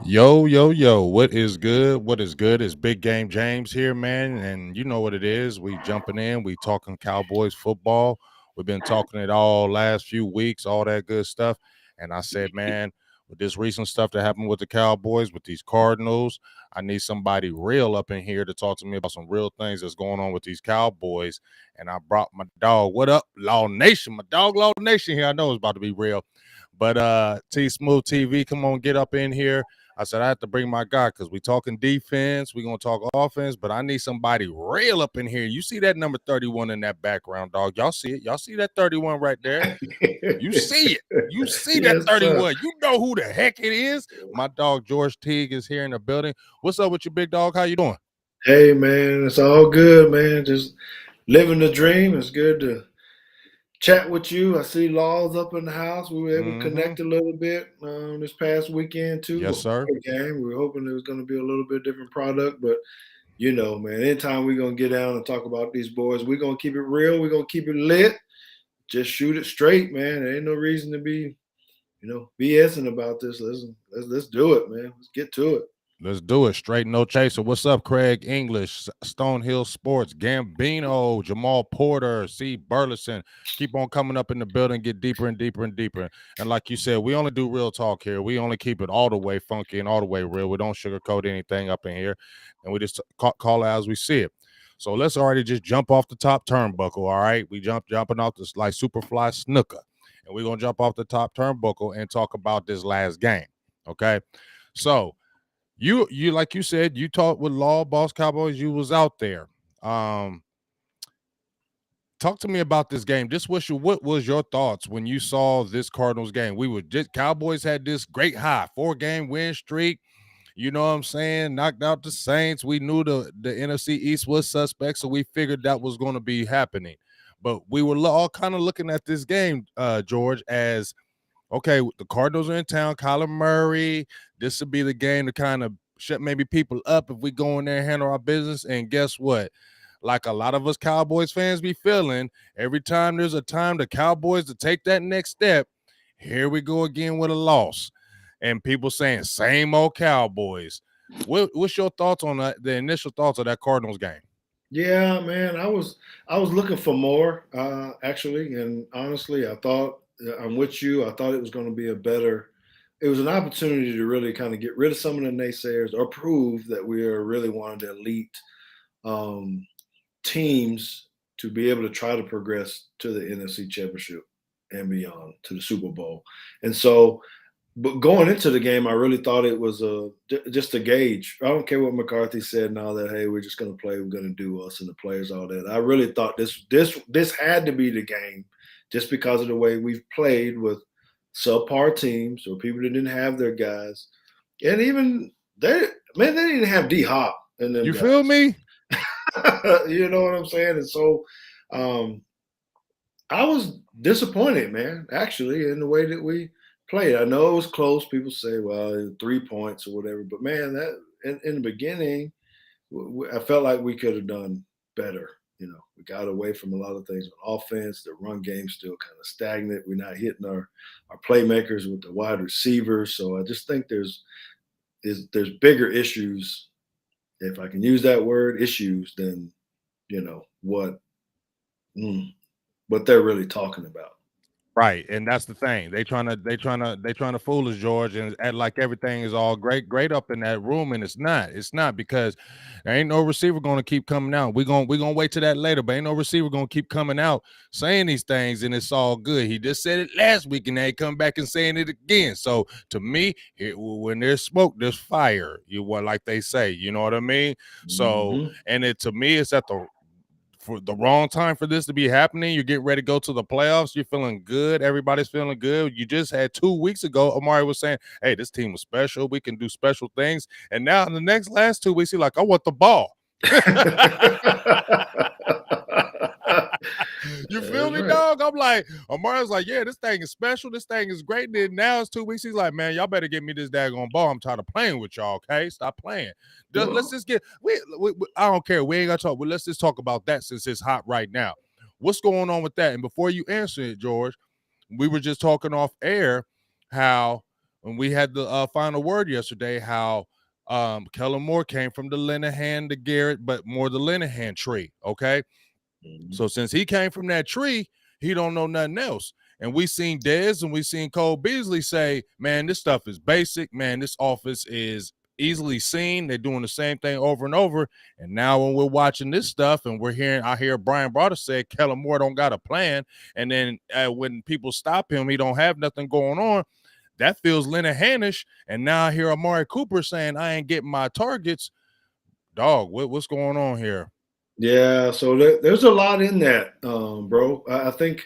Yo, yo, yo, what is good? What is good? It's Big Game James here, man. And you know what it is. We jumping in, we talking Cowboys football. We've been talking it all last few weeks, all that good stuff. And I said, man, with this recent stuff that happened with the Cowboys, with these Cardinals, I need somebody real up in here to talk to me about some real things that's going on with these Cowboys. And I brought my dog. What up, Law Nation? My dog, Law Nation here. I know it's about to be real. But T Smooth TV, come on, get up in here. I said I have to bring my guy because we talking defense, we gonna talk offense, but I need somebody real up in here. You see that number 31 in that background, dog? Y'all see it? Y'all see that 31 right there? You see it. You see that Yes, sir. 31. You know who the heck it is. My dog George Teague is here in the building. What's up with you, big dog? How you doing? Hey, man, it's all good, man. Just living the dream. It's good to chat with you. I see Laws up in the house. We were able to Mm-hmm. connect a little bit this past weekend too Yes, before sir. the game. We were hoping it was going to be a little bit different product, but man, anytime we're going to get down and talk about these boys, we're going to keep it real. We're going to keep it lit. Just shoot it straight, man. There ain't no reason to be, BSing about this. Let's do it, man. Let's get to it. Let's do it. Straight no chaser. What's up, Craig English, Stonehill Sports, Gambino, Jamal Porter, C. Burleson. Keep on coming up in the building, get deeper and deeper and deeper. And like you said, we only do real talk here. We only keep it all the way funky and all the way real. We don't sugarcoat anything up in here. And we just call it as we see it. So let's already just jump off the top turnbuckle. All right. We jumping off this like Superfly snooker. And we're gonna jump off the top turnbuckle and talk about this last game. Okay. So you like you said, you talked with Law Boss Cowboys. You was out there. Um, Talk to me about this game. What was your thoughts when you saw this Cardinals game? We were just Cowboys had this great high 4-game win streak. You know what I'm saying? Knocked out the Saints. We knew the NFC East was suspect, so we figured that was going to be happening. But we were all kind of looking at this game, George, as okay, the Cardinals are in town. Kyler Murray. This would be the game to kind of shut maybe people up if we go in there and handle our business. And guess what? Like a lot of us Cowboys fans be feeling, every time there's a time the Cowboys to take that next step, here we go again with a loss. And people saying, same old Cowboys. What's your thoughts on that, the initial thoughts of that Cardinals game? Yeah, man, I was looking for more actually, and honestly, I thought I'm with you. I thought it was going to be a better. It was an opportunity to really kind of get rid of some of the naysayers or prove that we are really one of the elite um, teams to be able to try to progress to the NFC Championship and beyond to the Super Bowl. And so but going into the game, I really thought it was just a gauge. I don't care what McCarthy said and all that. Hey, we're just going to play. We're going to do us and the players, all that. I really thought this had to be the game, just because of the way we've played with subpar teams or people that didn't have their guys, and even they didn't have D Hop and them You feel guys. me? You know what I'm saying? And so, um, I was disappointed, man, actually, in the way that we played. I know it was close. People say, well, 3 points or whatever. But, man, that in the beginning, I felt like we could have done better. We got away from a lot of things on offense. The run game still kind of stagnant. We're not hitting our playmakers with the wide receivers. So I just think there's bigger issues, if I can use that word, issues, than, what what they're really talking about. Right, and that's the thing. They trying to fool us, George, and act like everything is all great up in that room, and it's not. It's not because there ain't no receiver going to keep coming out. We gonna wait till that later, but ain't no receiver going to keep coming out saying these things, and it's all good. He just said it last week, and they come back and saying it again. So to me, when there's smoke, there's fire. You what like they say, you know what I mean? So, Mm-hmm. and it to me, it's at the for the wrong time for this to be happening. You're getting ready to go to the playoffs. You're feeling good. Everybody's feeling good. You just had 2 weeks ago, Amari was saying, hey, this team was special. We can do special things. And now in the last 2 weeks, he's like, I want the ball. You feel That's me, right. dog? I'm like, Amari's like, yeah, this thing is special. This thing is great. And then now it's 2 weeks. He's like, man, y'all better get me this daggone ball. I'm tired of playing with y'all, okay? Stop playing. Let's Well, just get, I don't care. We ain't got to talk. But let's just talk about that since it's hot right now. What's going on with that? And before you answer it, George, we were just talking off air how when we had the final word yesterday, how Kellen Moore came from the Linehan, the Garrett, but more the Linehan tree. Okay, Mhm. so since he came from that tree, he don't know nothing else. And we seen Dez and we seen Cole Beasley say, man, this stuff is basic. Man, this offense is easily seen. They're doing the same thing over and over. And now when we're watching this stuff and I hear Brian Broader say Kellen Moore don't got a plan. And then when people stop him, he don't have nothing going on. That feels Linehan-ish. And now I hear Amari Cooper saying, I ain't getting my targets. Dog, what's going on here? Yeah, so there's a lot in that, bro. I think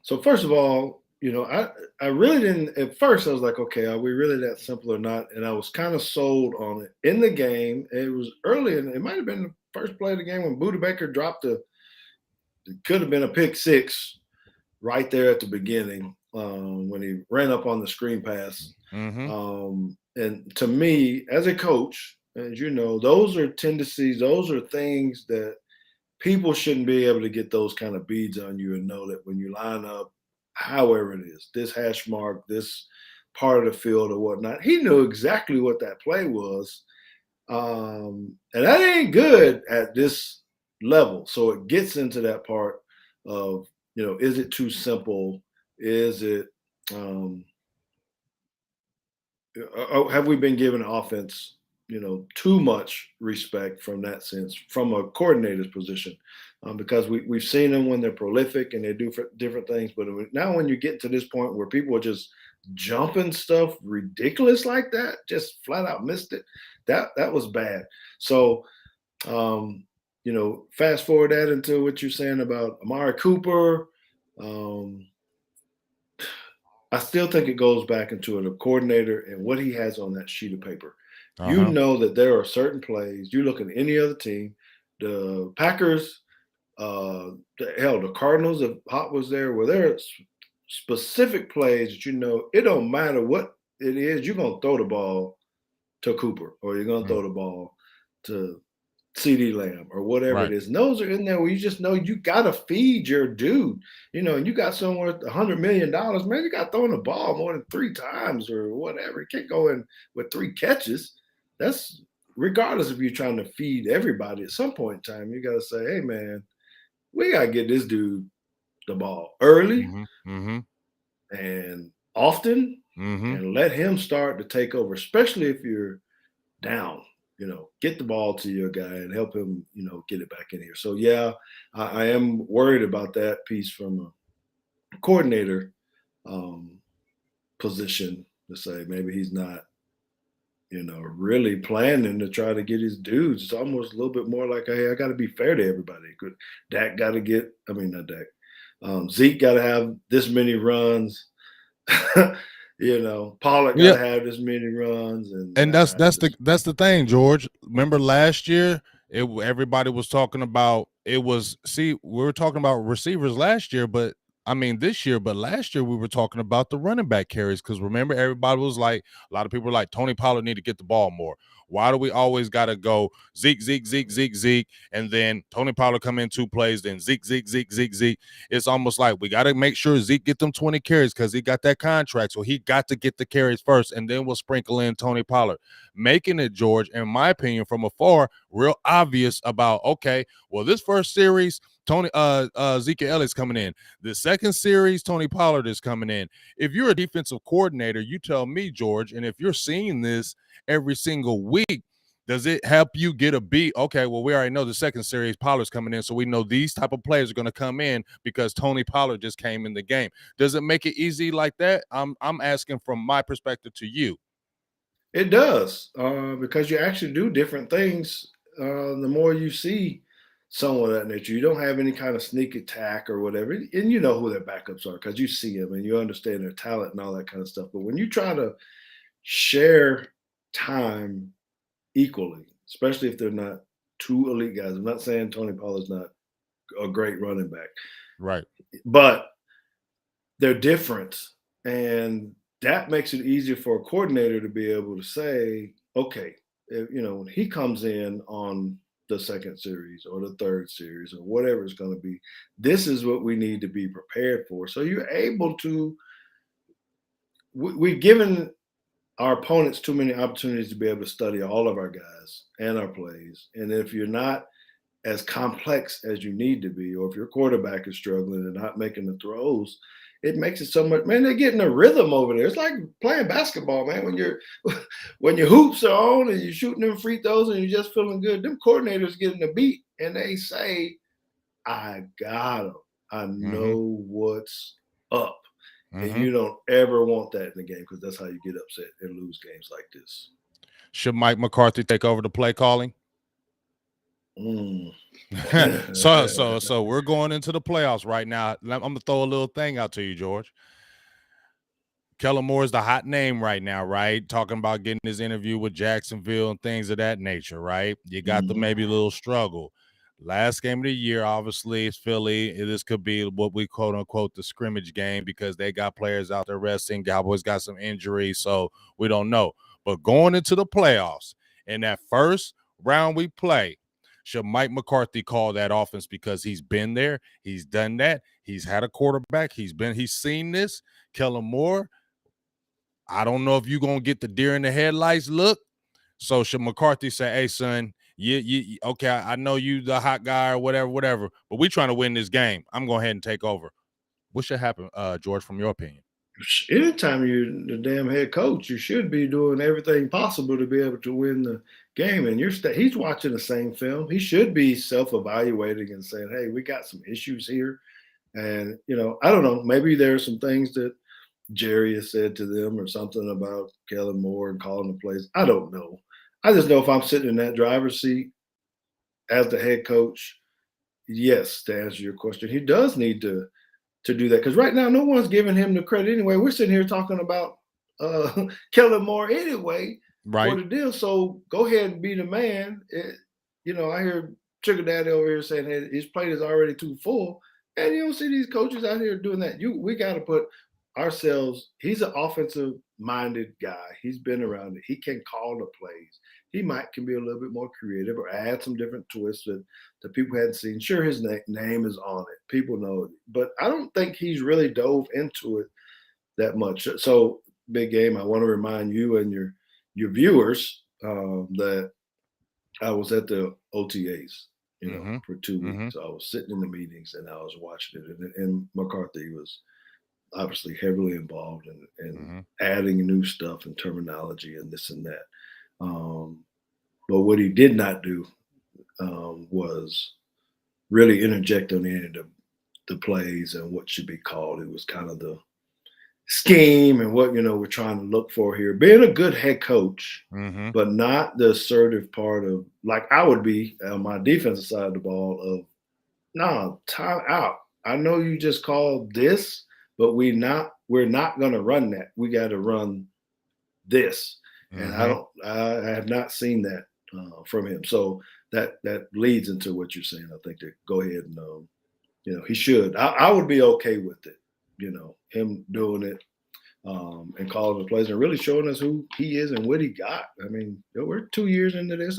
so. First of all, I really didn't at first. I was like, okay, are we really that simple or not? And I was kind of sold on it in the game. It was early, and it might have been the first play of the game when Buda Baker dropped it could have been a pick six right there at the beginning when he ran up on the screen pass. Mm-hmm. And to me, as a coach, as you know, those are tendencies, those are things that people shouldn't be able to get those kind of beads on you and know that when you line up, however it is, this hash mark, this part of the field or whatnot, he knew exactly what that play was. And that ain't good at this level. So it gets into that part of, is it too simple? Is it, um, have we been given offense, too much respect from that sense, from a coordinator's position? Because we've seen them when they're prolific and they do different things. But now when you get to this point where people are just jumping stuff ridiculous like that, just flat out missed it, that was bad. So, fast forward that into what you're saying about Amari Cooper. Um, I still think it goes back into the coordinator and what he has on that sheet of paper. You Uh-huh. know that there are certain plays. You look at any other team, the Packers, the Cardinals, if Hot was there, where there are specific plays that it don't matter what it is, you're gonna throw the ball to Cooper or you're gonna Mm. throw the ball to CD Lamb or whatever it Right. is. And those are in there where you just know you got to feed your dude. And you got someone worth $100 million, man, you got throwing the ball more than 3 times or whatever. You can't go in with 3 catches. That's regardless if you're trying to feed everybody at some point in time, you got to say, hey, man, we got to get this dude the ball early Mhm. Mhm. and often Mhm. and let him start to take over, especially if you're down. Get the ball to your guy and help him, get it back in here. So yeah, I am worried about that piece from a coordinator position to say maybe he's not, really planning to try to get his dudes. It's almost a little bit more like, hey, I got to be fair to everybody. Dak got to get, I mean, not Dak. Zeke got to have this many runs. Pollard got Yeah, to have this many runs, and and that's the thing, George. Remember last year, everybody was talking about it was. See, we were talking about receivers last year, but I mean this year, but last year we were talking about the running back carries because remember everybody was like, a lot of people were like Tony Pollard need to get the ball more. Why do we always got to go Zeke, Zeke, Zeke, Zeke, Zeke, and then Tony Pollard come in 2 plays, then Zeke, Zeke, Zeke, Zeke, Zeke. It's almost like we got to make sure Zeke get them 20 carries because he got that contract, so he got to get the carries first, and then we'll sprinkle in Tony Pollard, making it, George, in my opinion, from afar, real obvious about, okay, well, this first series, Zeke Elliott's coming in. The second series, Tony Pollard is coming in. If you're a defensive coordinator, you tell me, George, and if you're seeing this every single week, does it help you get a beat? Okay, well, we already know the second series Pollard's coming in, so we know these type of players are going to come in because Tony Pollard just came in the game. Does it make it easy like that? I'm asking from my perspective to you. it does, because you actually do different things. The more you see someone of that nature, you don't have any kind of sneak attack or whatever, and you know who their backups are because you see them and you understand their talent and all that kind of stuff. But when you try to share time equally, especially if they're not two elite guys, I'm not saying Tony Pollard's not a great running back, Right. but they're different. And that makes it easier for a coordinator to be able to say, okay, when he comes in on the second series or the third series or whatever it's going to be, this is what we need to be prepared for. So you're able to, we've given our opponents too many opportunities to be able to study all of our guys and our plays. And if you're not as complex as you need to be, or if your quarterback is struggling and not making the throws, it makes it so much. Man, they're getting a rhythm over there. It's like playing basketball, man. When you're when your hoops are on and you're shooting them free throws and you're just feeling good, them coordinators getting the beat and they say, "I got them. I Mm-hmm. know what's up." And Mm-hmm. you don't ever want that in the game because that's how you get upset and lose games like this. Should Mike McCarthy take over the play calling? Mm. So we're going into the playoffs right now. I'm gonna throw a little thing out to you, George. Kellen Moore is the hot name right now, right? Talking about getting his interview with Jacksonville and things of that nature, right? You got the Mhm. maybe a little struggle. Last game of the year, obviously, it's Philly. This could be what we quote unquote the scrimmage game because they got players out there resting. Cowboys got some injuries, so we don't know. But going into the playoffs, in that first round we play, should Mike McCarthy call that offense because he's been there, he's done that, he's had a quarterback, he's seen this. Kellen Moore, I don't know if you're gonna get the deer in the headlights look. So should McCarthy say, "Hey, son, okay, I know you the hot guy or whatever, but we trying to win this game. I'm going ahead and take over." What should happen, George, from your opinion? Anytime you're the damn head coach, you should be doing everything possible to be able to win the game. And he's watching the same film. He should be self-evaluating and saying, "Hey, we got some issues here." And I don't know. Maybe there are some things that Jerry has said to them or something about Kellen Moore and calling the plays. I don't know. I just know if I'm sitting in that driver's seat as the head coach, yes, to answer your question, he does need to do that because right now no one's giving him the credit anyway. We're sitting here talking about Kellen Moore anyway for Right. the deal. So go ahead and be the man. I hear Trigger Daddy over here saying, "Hey, his plate is already too full," and you don't see these coaches out here doing that. We got to put ourselves. He's an offensive minded guy. He's been around it. He can call the plays. He might can be a little bit more creative or add some different twists that people hadn't seen. Sure, his name is on it. People know it. But I don't think he's really dove into it that much. So, big game, I want to remind you and your viewers that I was at the OTAs, Mm-hmm. for 2 weeks. Mm-hmm. So I was sitting in the meetings and I was watching it. And McCarthy was obviously heavily involved in Mm-hmm. adding new stuff and terminology and this and that. Um, but what he did not do was really interject on any of the plays and what should be called. It was kind of the scheme and what we're trying to look for here. Being a good head coach, Mm-hmm. but not the assertive part of like I would be on my defensive side of the ball of no time out. I know you just called this, but we're not gonna run that. We got to run this. And Mm-hmm. I have not seen that from him. So that leads into what you're saying. I think to go ahead and he should. I would be okay with it. Him doing it and calling the plays and really showing us who he is and what he got. I mean, we're 2 years into this.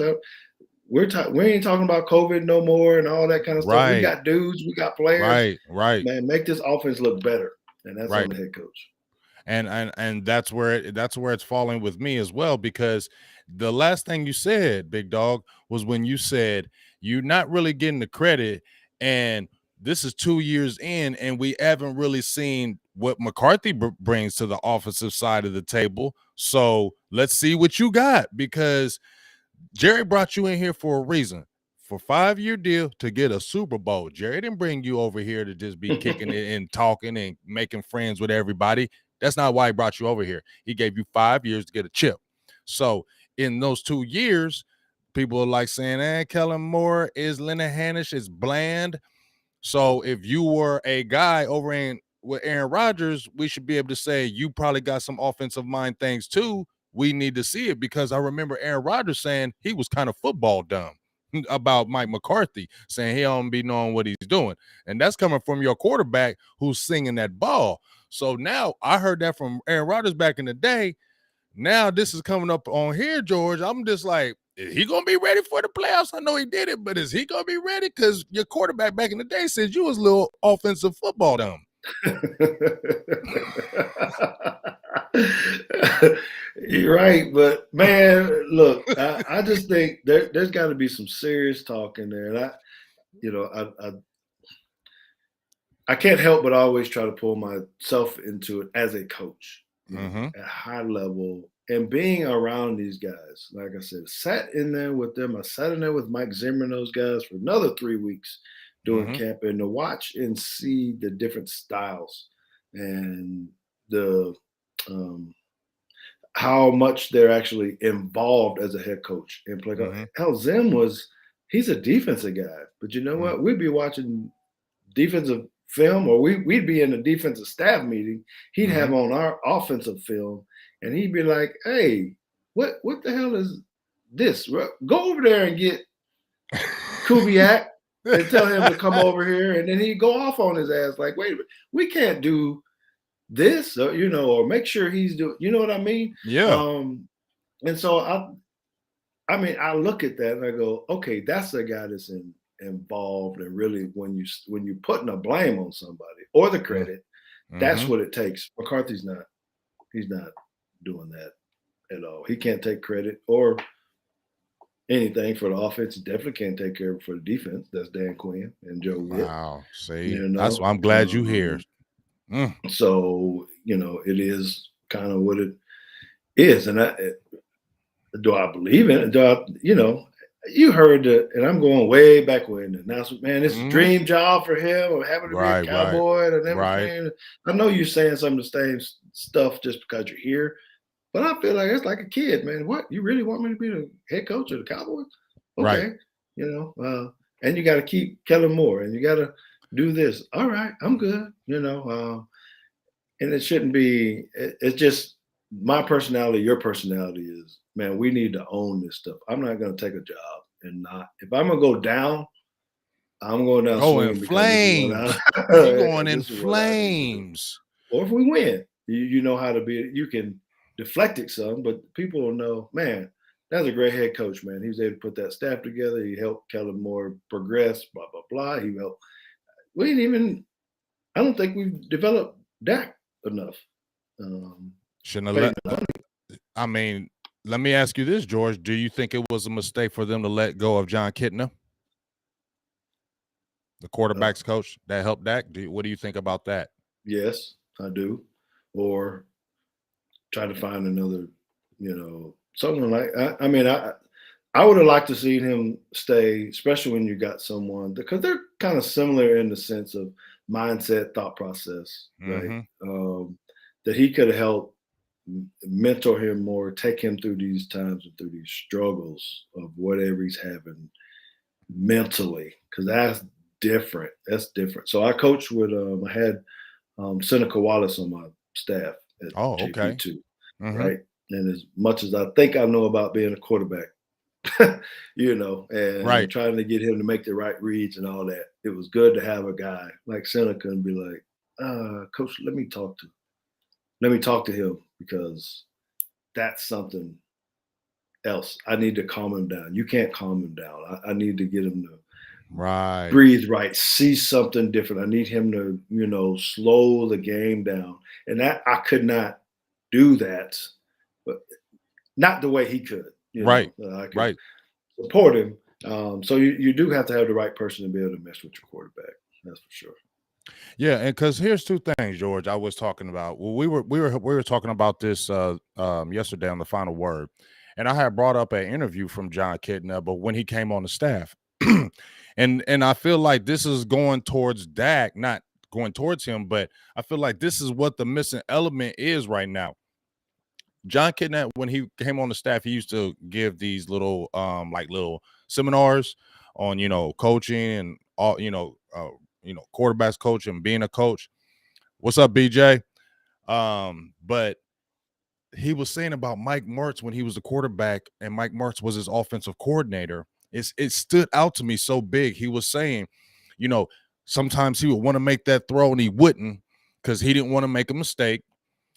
We ain't talking about COVID no more and all that kind of stuff. We Right. got dudes, we got players. Right. Right. Man, make this offense look better, and that's on Right. the head coach. And that's where it's falling with me as well because the last thing you said, big dog, was when you said you're not really getting the credit, and this is 2 years in, and we haven't really seen what McCarthy brings to the offensive side of the table. So let's see what you got because Jerry brought you in here for a reason. For 5-year deal to get a Super Bowl. Jerry didn't bring you over here to just be kicking it and talking and making friends with everybody. That's not why he brought you over here. He gave you 5 years to get a chip. So in those 2 years, people are like saying, Kellen Moore is Linehan-ish, is bland. So if you were a guy over in with Aaron Rodgers, we should be able to say you probably got some offensive mind things too. We need to see it because I remember Aaron Rodgers saying he was kind of football dumb about Mike McCarthy, saying he don't be knowing what he's doing. And that's coming from your quarterback who's singing that ball. So now I heard that from Aaron Rodgers back in the day. Now this is coming up on here, George. I'm just like, is he gonna be ready for the playoffs? I know he did it, but is he gonna be ready? Because your quarterback back in the day said you was a little offensive football dumb. You're right, but man, look, I just think there's got to be some serious talk in there, and you know, I can't help but always try to pull myself into it as a coach, Mm-hmm. at high level, and being around these guys. Like I said, sat in there with them. I sat in there with Mike Zimmer and those guys for another 3 weeks doing Mm-hmm. camp, and to watch and see the different styles and the um, how much they're actually involved as a head coach and play. Mm-hmm. Hell, he's a defensive guy, but you know what? We'd be watching defensive film, or we'd be in a defensive staff meeting. He'd Mm-hmm. have on our offensive film, and he'd be like, "Hey, what the hell is this? Go over there and get Kubiak and tell him to come over here." And then he'd go off on his ass like, "Wait a minute, we can't do this," or make sure he's doing. You know what I mean? Yeah. Um, and so I mean, I look at that and I go, okay, that's the guy that's involved, and really when you're putting a blame on somebody or the credit, that's Mm-hmm. what it takes. He's not doing that at all. He can't take credit or anything for the offense. He definitely can't take care of it for the defense. That's Dan Quinn and Joe Witt. Wow. See, You that's know, why I'm glad you here. Mm. so it is kind of what it is, and do I believe in it? You heard that, and I'm going way back when the announcement, man, this is a Mm-hmm. dream job for him of having to be a Right. Right. cowboy and Right. everything. I know you're saying some of the same stuff just because you're here, but I feel like it's like a kid, man. What, you really want me to be the head coach of the Cowboys? Right. Okay, and you got to keep Kellen Moore, and you got to do this. All right, I'm good. And it shouldn't be. It's just my personality. Your personality is, man. We need to own this stuff. I'm not going to take a job and not. If I'm going to go down, I'm going down Go in swinging because this is what I. flames. You going in This is what I need to do. flames. Or if we win, you know how to be. You can deflect it some, but people will know, man. That's a great head coach, man. He was able to put that staff together. He helped Kellen Moore progress. Blah blah blah. He helped. We didn't even. I don't think we've developed Dak enough. Shouldn't have Pay let. I mean, let me ask you this, George. Do you think it was a mistake for them to let go of John Kitna, the uh, quarterback's coach that helped Dak? What do you think about that? yes, I do. Or try to find another, someone like. I mean, I would have liked to see him stay, especially when you got someone, because they're kind of similar in the sense of mindset, thought process, right? Mm-hmm. That he could help mentor him more, take him through these times and through these struggles of whatever he's having mentally, because that's different. That's different. So I coached with, I had Seneca Wallace on my staff at Oh, okay. JP2, Mm-hmm. right? And as much as I think I know about being a quarterback, and Right. trying to get him to make the right reads and all that, it was good to have a guy like Seneca and be like, Coach, let me talk to him, because that's something else. I need to calm him down. You can't calm him down. I need to get him to Right. breathe right, see something different. I need him to, slow the game down. And that I could not do that, but not the way he could. Right. I could Right. support him. So you do have to have the right person to be able to mess with your quarterback. That's for sure. Yeah, and because here's two things, George. I was talking about. Well, we were talking about this yesterday on the final word, and I had brought up an interview from John Kitna, but when he came on the staff, and I feel like this is going towards Dak, not going towards him, but I feel like this is what the missing element is right now. John Kitna, when he came on the staff, he used to give these little like little seminars on coaching and all quarterbacks coaching, being a coach. What's up, BJ? But he was saying about Mike Mertz when he was the quarterback and Mike Mertz was his offensive coordinator. It stood out to me so big. He was saying, you know, sometimes he would want to make that throw and he wouldn't because he didn't want to make a mistake.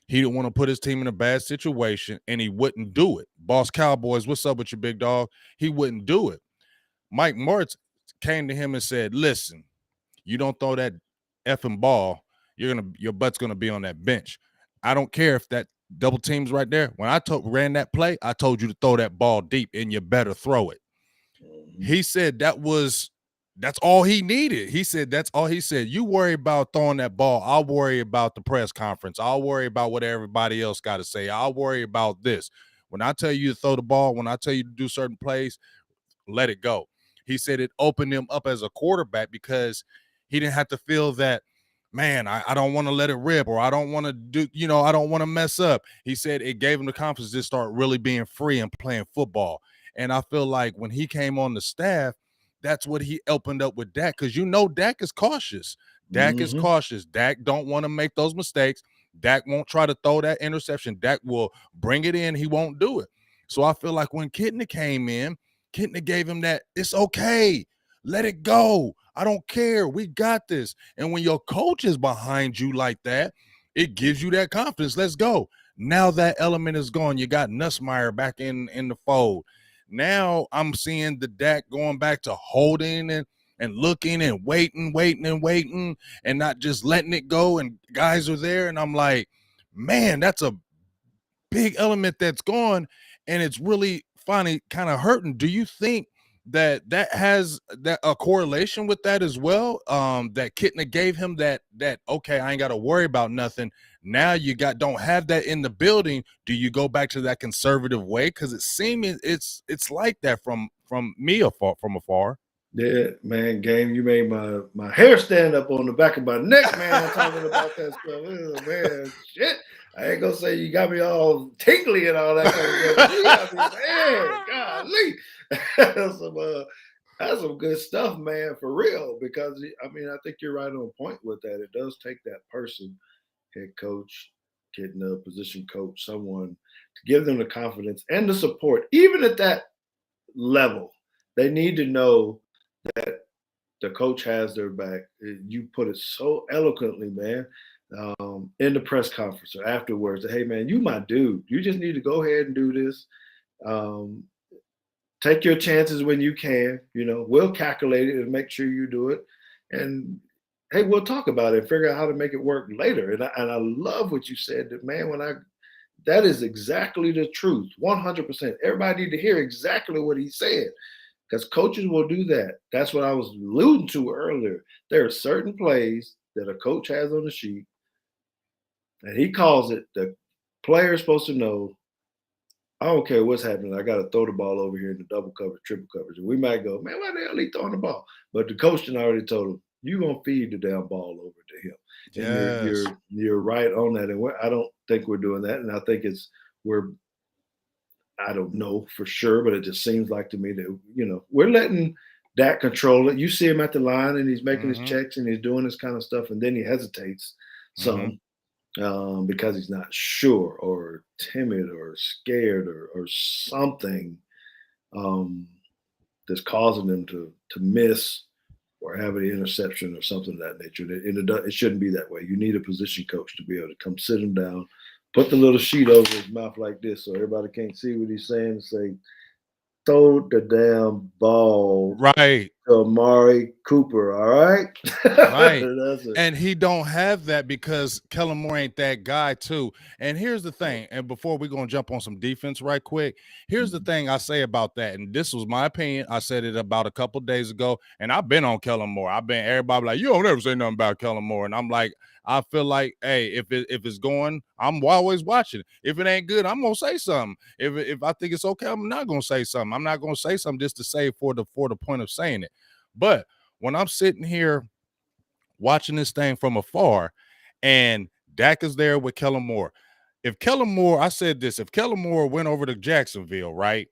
He didn't want to put his team in a bad situation, and he wouldn't do it. Boss Cowboys, what's up with you, big dog? He wouldn't do it. Mike Mertz came to him and said, listen, you don't throw that effing ball, your butt's gonna be on that bench. I don't care if that double teams right there. When I ran that play, I told you to throw that ball deep, and you better throw it. He said that's all he needed. He said that's all he said. You worry about throwing that ball. I'll worry about the press conference. I'll worry about what everybody else got to say. I'll worry about this. When I tell you to throw the ball, when I tell you to do certain plays, let it go. He said it opened him up as a quarterback because he didn't have to feel that, man, I don't want to let it rip, or I don't want to do, I don't want to mess up. He said it gave him the confidence to start really being free and playing football. And I feel like when he came on the staff, that's what he opened up with Dak, because Dak is cautious. Dak is cautious. Dak don't want to make those mistakes. Dak won't try to throw that interception. Dak will bring it in. He won't do it. So I feel like when Kitna came in, Kitna gave him that, it's okay. Let it go. I don't care. We got this. And when your coach is behind you like that, it gives you that confidence. Let's go. Now that element is gone. You got Nussmeier back in the fold. Now I'm seeing the Dak going back to holding and looking and waiting, and not just letting it go. And guys are there. And I'm like, man, that's a big element that's gone. And it's really finally kind of hurting. Do you think that has that a correlation with that as well? That Kitna gave him that okay, I ain't got to worry about nothing. Now you don't have that in the building. Do you go back to that conservative way? Because it seems it's like that from me from afar. Yeah, man, Game, you made my hair stand up on the back of my neck, man, talking about that stuff. Oh, man, shit. I ain't gonna say you got me all tingly and all that kind of stuff. You got me, man, golly. That's some good stuff, man, for real. Because I think you're right on point with that. It does take that person, head coach, getting a position coach, someone to give them the confidence and the support, even at that level. They need to know that the coach has their back. You put it so eloquently, man, in the press conference or afterwards. Hey, man, you my dude. You just need to go ahead and do this. Take your chances when you can. We'll calculate it and make sure you do it. And hey, we'll talk about it and figure out how to make it work later. And I love what you said. That, man, that is exactly the truth, 100%. Everybody need to hear exactly what he said. Because coaches will do that. That's what I was alluding to earlier. There are certain plays that a coach has on the sheet, and he calls it, the player is supposed to know, I don't care what's happening. I got to throw the ball over here in the double coverage, triple coverage. And we might go, man, why the hell he throwing the ball? But the coach done already told him, you're going to feed the damn ball over to him. Yes. And you're right on that. And I don't think we're doing that. And I think I don't know for sure, but it just seems like to me that, we're letting Dak control it. You see him at the line and he's making his checks and he's doing this kind of stuff. And then he hesitates some because he's not sure or timid or scared or something that's causing him to miss or have an interception or something of that nature. It shouldn't be that way. You need a position coach to be able to come sit him down, put the little sheet over his mouth like this so everybody can't see what he's saying, and say, throw the damn ball right to Amari Cooper, all right? Right. That's it. And he don't have that because Kellen Moore ain't that guy too. And here's the thing, and before we're going to jump on some defense right quick, here's the thing I say about that, and this was my opinion. I said it about a couple days ago, and I've been on Kellen Moore. Everybody like, you don't ever say nothing about Kellen Moore. And I'm like, I feel like, hey, if it's going, I'm always watching. If it ain't good, I'm gonna say something. If I think it's okay, I'm not gonna say something. I'm not gonna say something just to say for the point of saying it. But when I'm sitting here watching this thing from afar, and Dak is there with Kellen Moore. If Kellen Moore, I said this, if Kellen Moore went over to Jacksonville, right?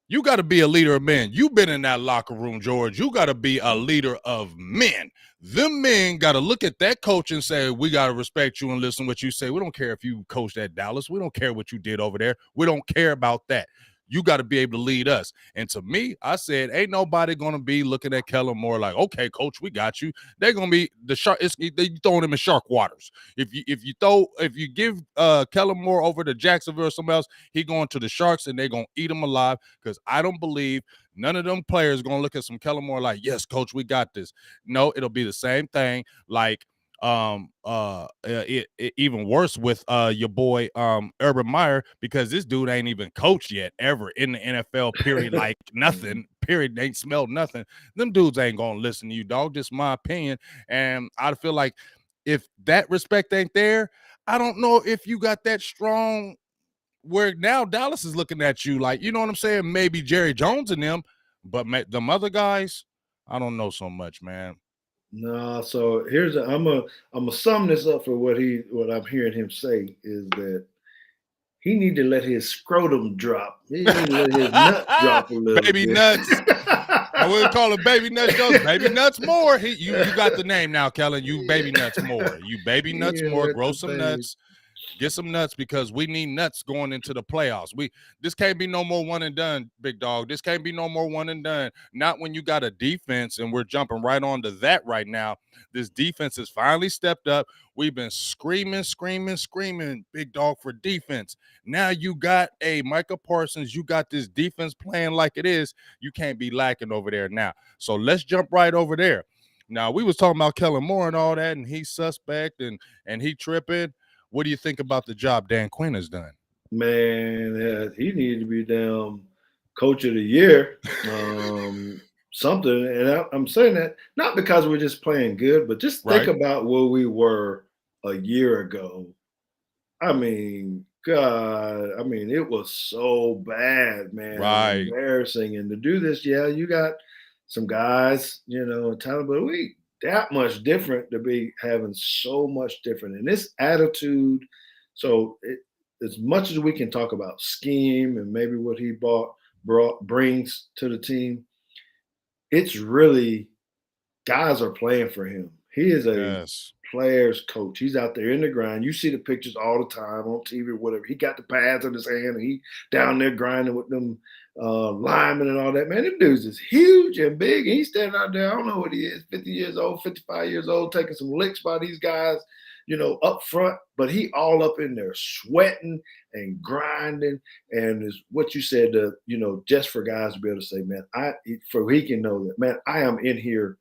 You got to be a leader of men. You've been in that locker room, George. You got to be a leader of men. Them men got to look at that coach and say, we got to respect you and listen to what you say. We don't care if you coached at Dallas. We don't care what you did over there. We don't care about that. You got to be able to lead us. And to me, I said, ain't nobody going to be looking at Kellen Moore like, okay, coach, we got you. They're going to be the shark. They throwing him in shark waters. If you give Kellen Moore over to Jacksonville or somewhere else, he going to the Sharks and they're going to eat him alive, because I don't believe none of them players going to look at some Kellen Moore like, yes, coach, we got this. No, it'll be the same thing like even worse with your boy Urban Meyer, because this dude ain't even coached yet ever in the NFL, period. Like nothing, period. They ain't smelled nothing. Them dudes ain't gonna listen to you, dog. Just my opinion. And I feel like if that respect ain't there, I don't know if you got that strong where now Dallas is looking at you like, you know what I'm saying? Maybe Jerry Jones and them, but them other guys, I don't know so much, man. No, so I'm gonna sum this up for what I'm hearing him say is that he need to let his scrotum drop. He need to let his nuts drop a little Baby bit. nuts. I wouldn't call him Baby Nuts Jones. Baby Nuts Moore. You got the name now, Kellen. You Baby Nuts Moore. You Baby Nuts Yeah, Moore. let Grow the some baby. nuts. Get some nuts, because we need nuts going into the playoffs. This can't be no more one and done, big dog. This can't be no more one and done. Not when you got a defense, and we're jumping right onto that right now. This defense has finally stepped up. We've been screaming, big dog, for defense. Now you got a Micah Parsons. You got this defense playing like it is. You can't be lacking over there now. So let's jump right over there. Now, we was talking about Kellen Moore and all that, and he's suspect and he tripping. What do you think about the job Dan Quinn has done? Man, he needed to be damn coach of the year. Something, and I'm saying that not because we're just playing good, but just think Right, about where we were a year ago. I mean, God, I mean, it was so bad, man, right. embarrassing. And to do this, yeah, you got some guys, talent, but we that much different to be having so much different. And this attitude, so as much as we can talk about scheme and maybe what he brings to the team, it's really guys are playing for him. He is a Yes. player's coach. He's out there in the grind. You see the pictures all the time on TV or whatever. He got the pads in his hand and he down there grinding with them linemen and all that. Man, them dudes is huge and big. And he's standing out there. I don't know what he is, 50 years old, 55 years old, taking some licks by these guys, up front. But he all up in there sweating and grinding. And is what you said, just for guys to be able to say, man, he can know that, man, I am in here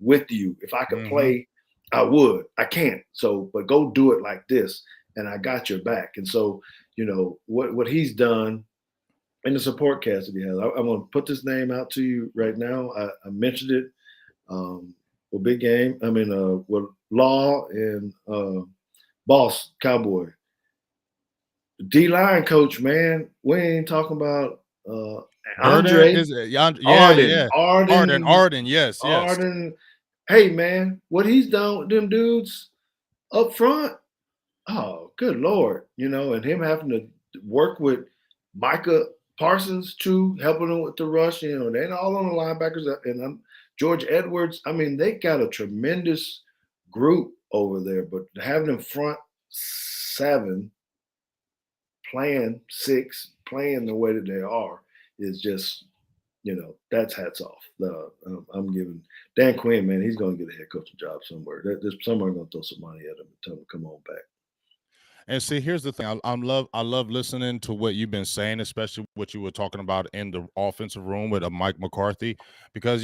with you. If I could Mm-hmm. play, I would. I can't. So, but go do it like this, and I got your back. And so, what he's done and the support cast that he has. I'm going to put this name out to you right now. I mentioned it with Big Game. I mean, with Law and Boss Cowboy. D line coach, man. We ain't talking about Arden Andre is yeah, Arden. yeah. Arden. Arden, yes, yes. Arden. Hey, man, what he's done with them dudes up front, oh, good Lord, and him having to work with Micah Parsons too, helping them with the rush, they're all on the linebackers and George Edwards. I mean, they got a tremendous group over there, but having them front seven playing six, playing the way that they are is just that's hats off. I'm giving Dan Quinn, man, he's going to get a head coaching job somewhere. There's somewhere going to throw some money at him and tell him to come on back. And see, here's the thing. I love listening to what you've been saying, especially what you were talking about in the offensive room with Mike McCarthy, because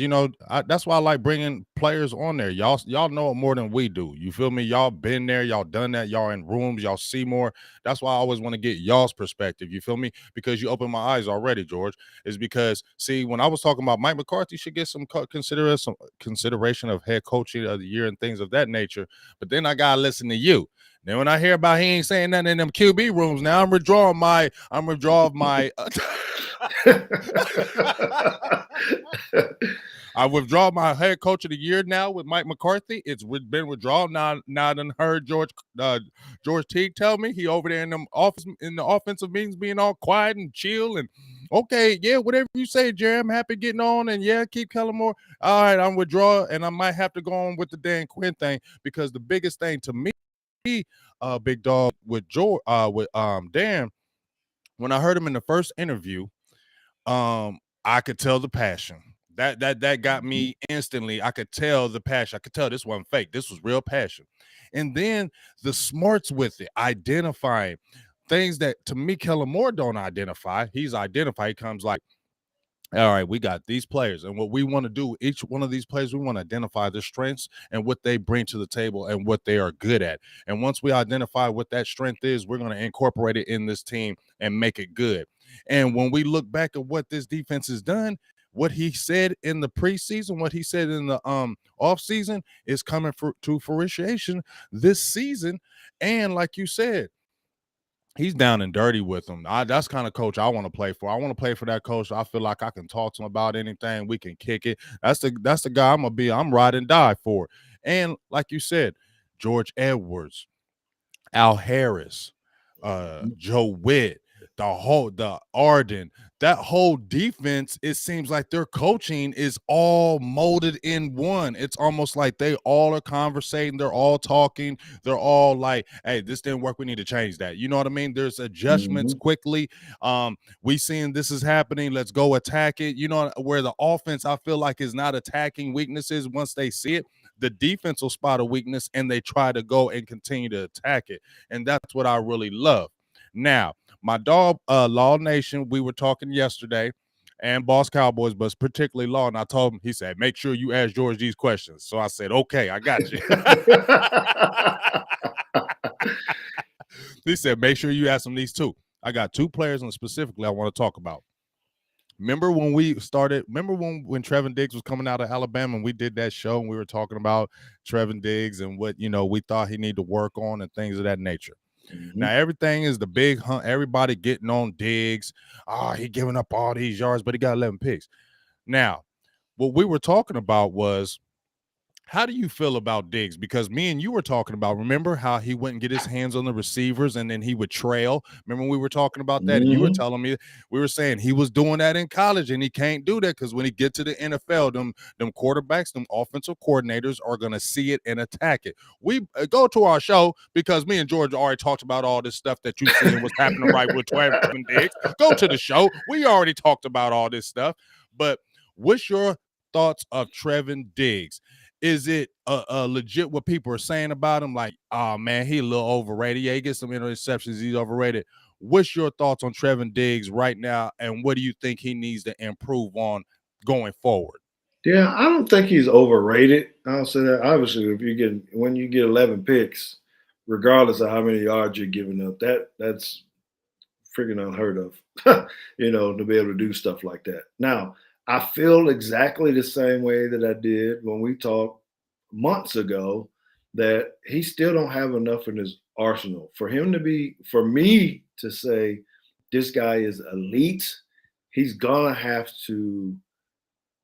that's why I like bringing players on there. Y'all know it more than we do. You feel me? Y'all been there, y'all done that, y'all in rooms, y'all see more. That's why I always want to get y'all's perspective. You feel me? Because you opened my eyes already, George. Is because see, when I was talking about Mike McCarthy should get some consideration of head coaching of the year and things of that nature, but then I gotta listen to you. Then when I hear about he ain't saying nothing in them QB rooms, now I'm withdrawing my I withdraw my head coach of the year now with Mike McCarthy. It's been withdrawn. Now I done heard George Teague tell me he over there in the offensive meetings being all quiet and chill and okay, yeah, whatever you say, Jerry. I'm happy getting on and yeah, keep Kellen Moore. All right, I'm withdraw and I might have to go on with the Dan Quinn thing because the biggest thing to me, big dog with Dan, when I heard him in the first interview, I could tell the passion. That got me instantly. I could tell the passion. I could tell this wasn't fake. This was real passion. And then the smarts with it, identifying things that to me Kellen Moore don't identify. He's identified. He comes like All right, we got these players, and what we want to do, each one of these players, we want to identify their strengths and what they bring to the table and what they are good at. And once we identify what that strength is, we're going to incorporate it in this team and make it good. And when we look back at what this defense has done, what he said in the preseason, what he said in the offseason is coming to fruition this season. And like you said, he's down and dirty with them. That's kind of coach I want to play for. I want to play for that coach. I feel like I can talk to him about anything. We can kick it. That's the guy I'm gonna be. I'm ride and die for. And like you said, George Edwards, Al Harris, Joe Witt, the Arden, that whole defense, it seems like their coaching is all molded in one. It's almost like they all are conversating, they're all talking, they're all like, hey, this didn't work, we need to change that. You know what I mean? There's adjustments quickly. We seeing this is happening, let's go attack it. You know, where the offense, I feel like, is not attacking weaknesses once they see it. The defense will spot a weakness and they try to go and continue to attack it. And that's what I really love. Now, my dog, Law Nation, we were talking yesterday, and Boss Cowboys, but particularly Law, and I told him, he said, make sure you ask George these questions. So I said, okay, I got you. He said, make sure you ask him these two. I got two players, and specifically I want to talk about. Remember when we started? Remember when Trevon Diggs was coming out of Alabama and we did that show and we were talking about Trevon Diggs and what, we thought he needed to work on and things of that nature. Now everything is the big hunt. Everybody getting on Diggs. He giving up all these yards, but he got 11 picks. Now, what we were talking about was, how do you feel about Diggs? Because me and you were talking about, remember how he wouldn't get his hands on the receivers and then he would trail? Remember when we were talking about that? And you were telling me, we were saying he was doing that in college and he can't do that because when he get to the NFL, them quarterbacks, them offensive coordinators are going to see it and attack it. We go to our show because me and George already talked about all this stuff that you see and what's happening right with Trevon Diggs. Go to the show. We already talked about all this stuff. But what's your thoughts of Trevon Diggs? Is it legit what people are saying about him? Like, oh, man, he a little overrated. Yeah, he gets some interceptions. He's overrated. What's your thoughts on Trevon Diggs right now, and what do you think he needs to improve on going forward? Yeah, I don't think he's overrated. I'll say that. Obviously, when you get 11 picks, regardless of how many yards you're giving up, that's freaking unheard of. To be able to do stuff like that. Now, I feel exactly the same way that I did when we talked months ago, that he still don't have enough in his arsenal for me to say this guy is elite. He's gonna have to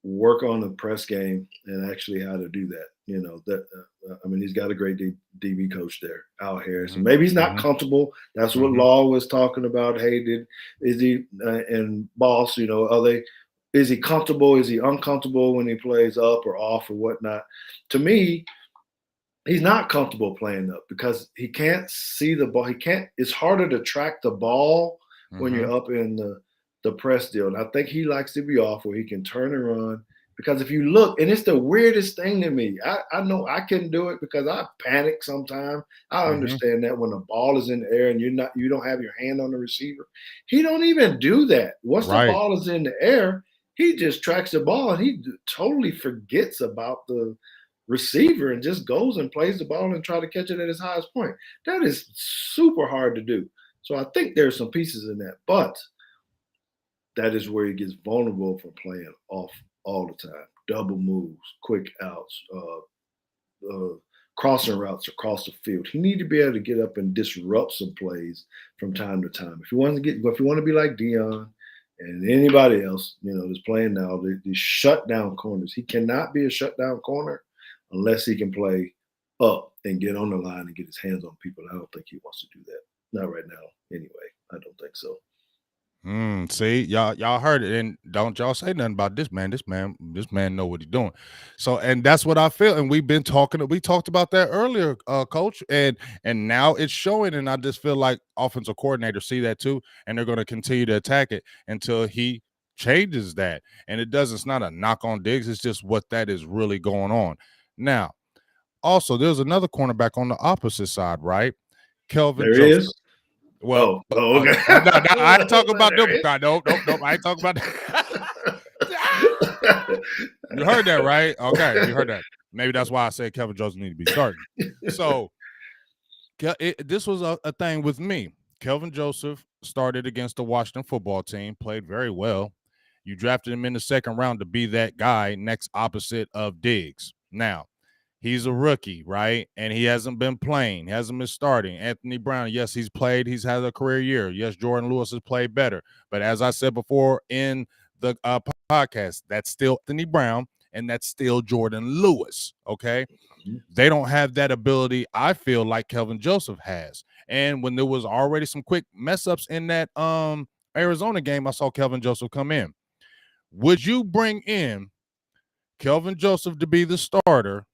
work on the press game and actually how to do that. He's got a great DB coach there, Al Harris. And maybe he's not comfortable. That's what Law was talking about. Hey, is he and Boss? Is he comfortable? Is he uncomfortable when he plays up or off or whatnot? To me, he's not comfortable playing up because he can't see the ball. It's harder to track the ball when you're up in the press deal. And I think he likes to be off where he can turn and run. Because if you look, and it's the weirdest thing to me. I know I can do it because I panic sometimes. I understand that when the ball is in the air and you don't have your hand on the receiver. He don't even do that. Once the ball is in the air, he just tracks the ball and he totally forgets about the receiver and just goes and plays the ball and try to catch it at his highest point. That is super hard to do. So I think there's some pieces in that, but that is where he gets vulnerable for playing off all the time. Double moves, quick outs, crossing routes across the field. He needs to be able to get up and disrupt some plays from time to time. If you want to be like Dion and anybody else, that's playing now, the shutdown corners. He cannot be a shutdown corner unless he can play up and get on the line and get his hands on people. I don't think he wants to do that. Not right now, anyway. I don't think so. See, y'all heard it, and don't y'all say nothing about this man. This man know what he's doing. So, and that's what I feel. And we talked about that earlier, Coach, and now it's showing. And I just feel like offensive coordinators see that too, and they're going to continue to attack it until he changes that. And it's not a knock on Diggs. It's just what that is really going on now. Also, there's another cornerback on the opposite side, right? Kelvin There Joseph. is. Well, okay. no, I ain't talking about them. Nope. I ain't talking about that. You heard that, right? Okay, you heard that. Maybe that's why I said Kevin Joseph need to be starting. So this was a thing with me. Kelvin Joseph started against the Washington football team, played very well. You drafted him in the second round to be that guy next opposite of Diggs. Now, he's a rookie, right? And he hasn't been playing, hasn't been starting. Anthony Brown, yes, he's played. He's had a career year. Yes, Jordan Lewis has played better. But as I said before in the podcast, that's still Anthony Brown and that's still Jordan Lewis, okay? They don't have that ability, I feel like Kelvin Joseph has. And when there was already some quick mess ups in that Arizona game, I saw Kelvin Joseph come in. Would you bring in Kelvin Joseph to be the starter?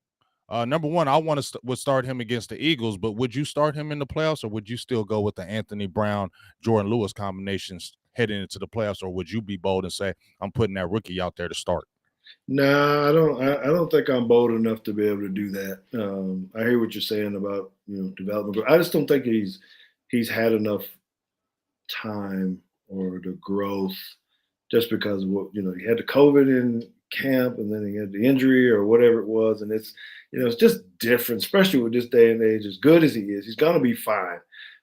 Number one, I want to would start him against the Eagles, but would you start him in the playoffs, or would you still go with the Anthony Brown, Jordan Lewis combinations heading into the playoffs, or would you be bold and say, I'm putting that rookie out there to start? No, I don't. I don't think I'm bold enough to be able to do that. I hear what you're saying about development, but I just don't think he's had enough time or the growth just because of what he had the COVID in camp and then he had the injury or whatever it was, and it's just different, especially with this day and age. As good as he is, he's gonna be fine,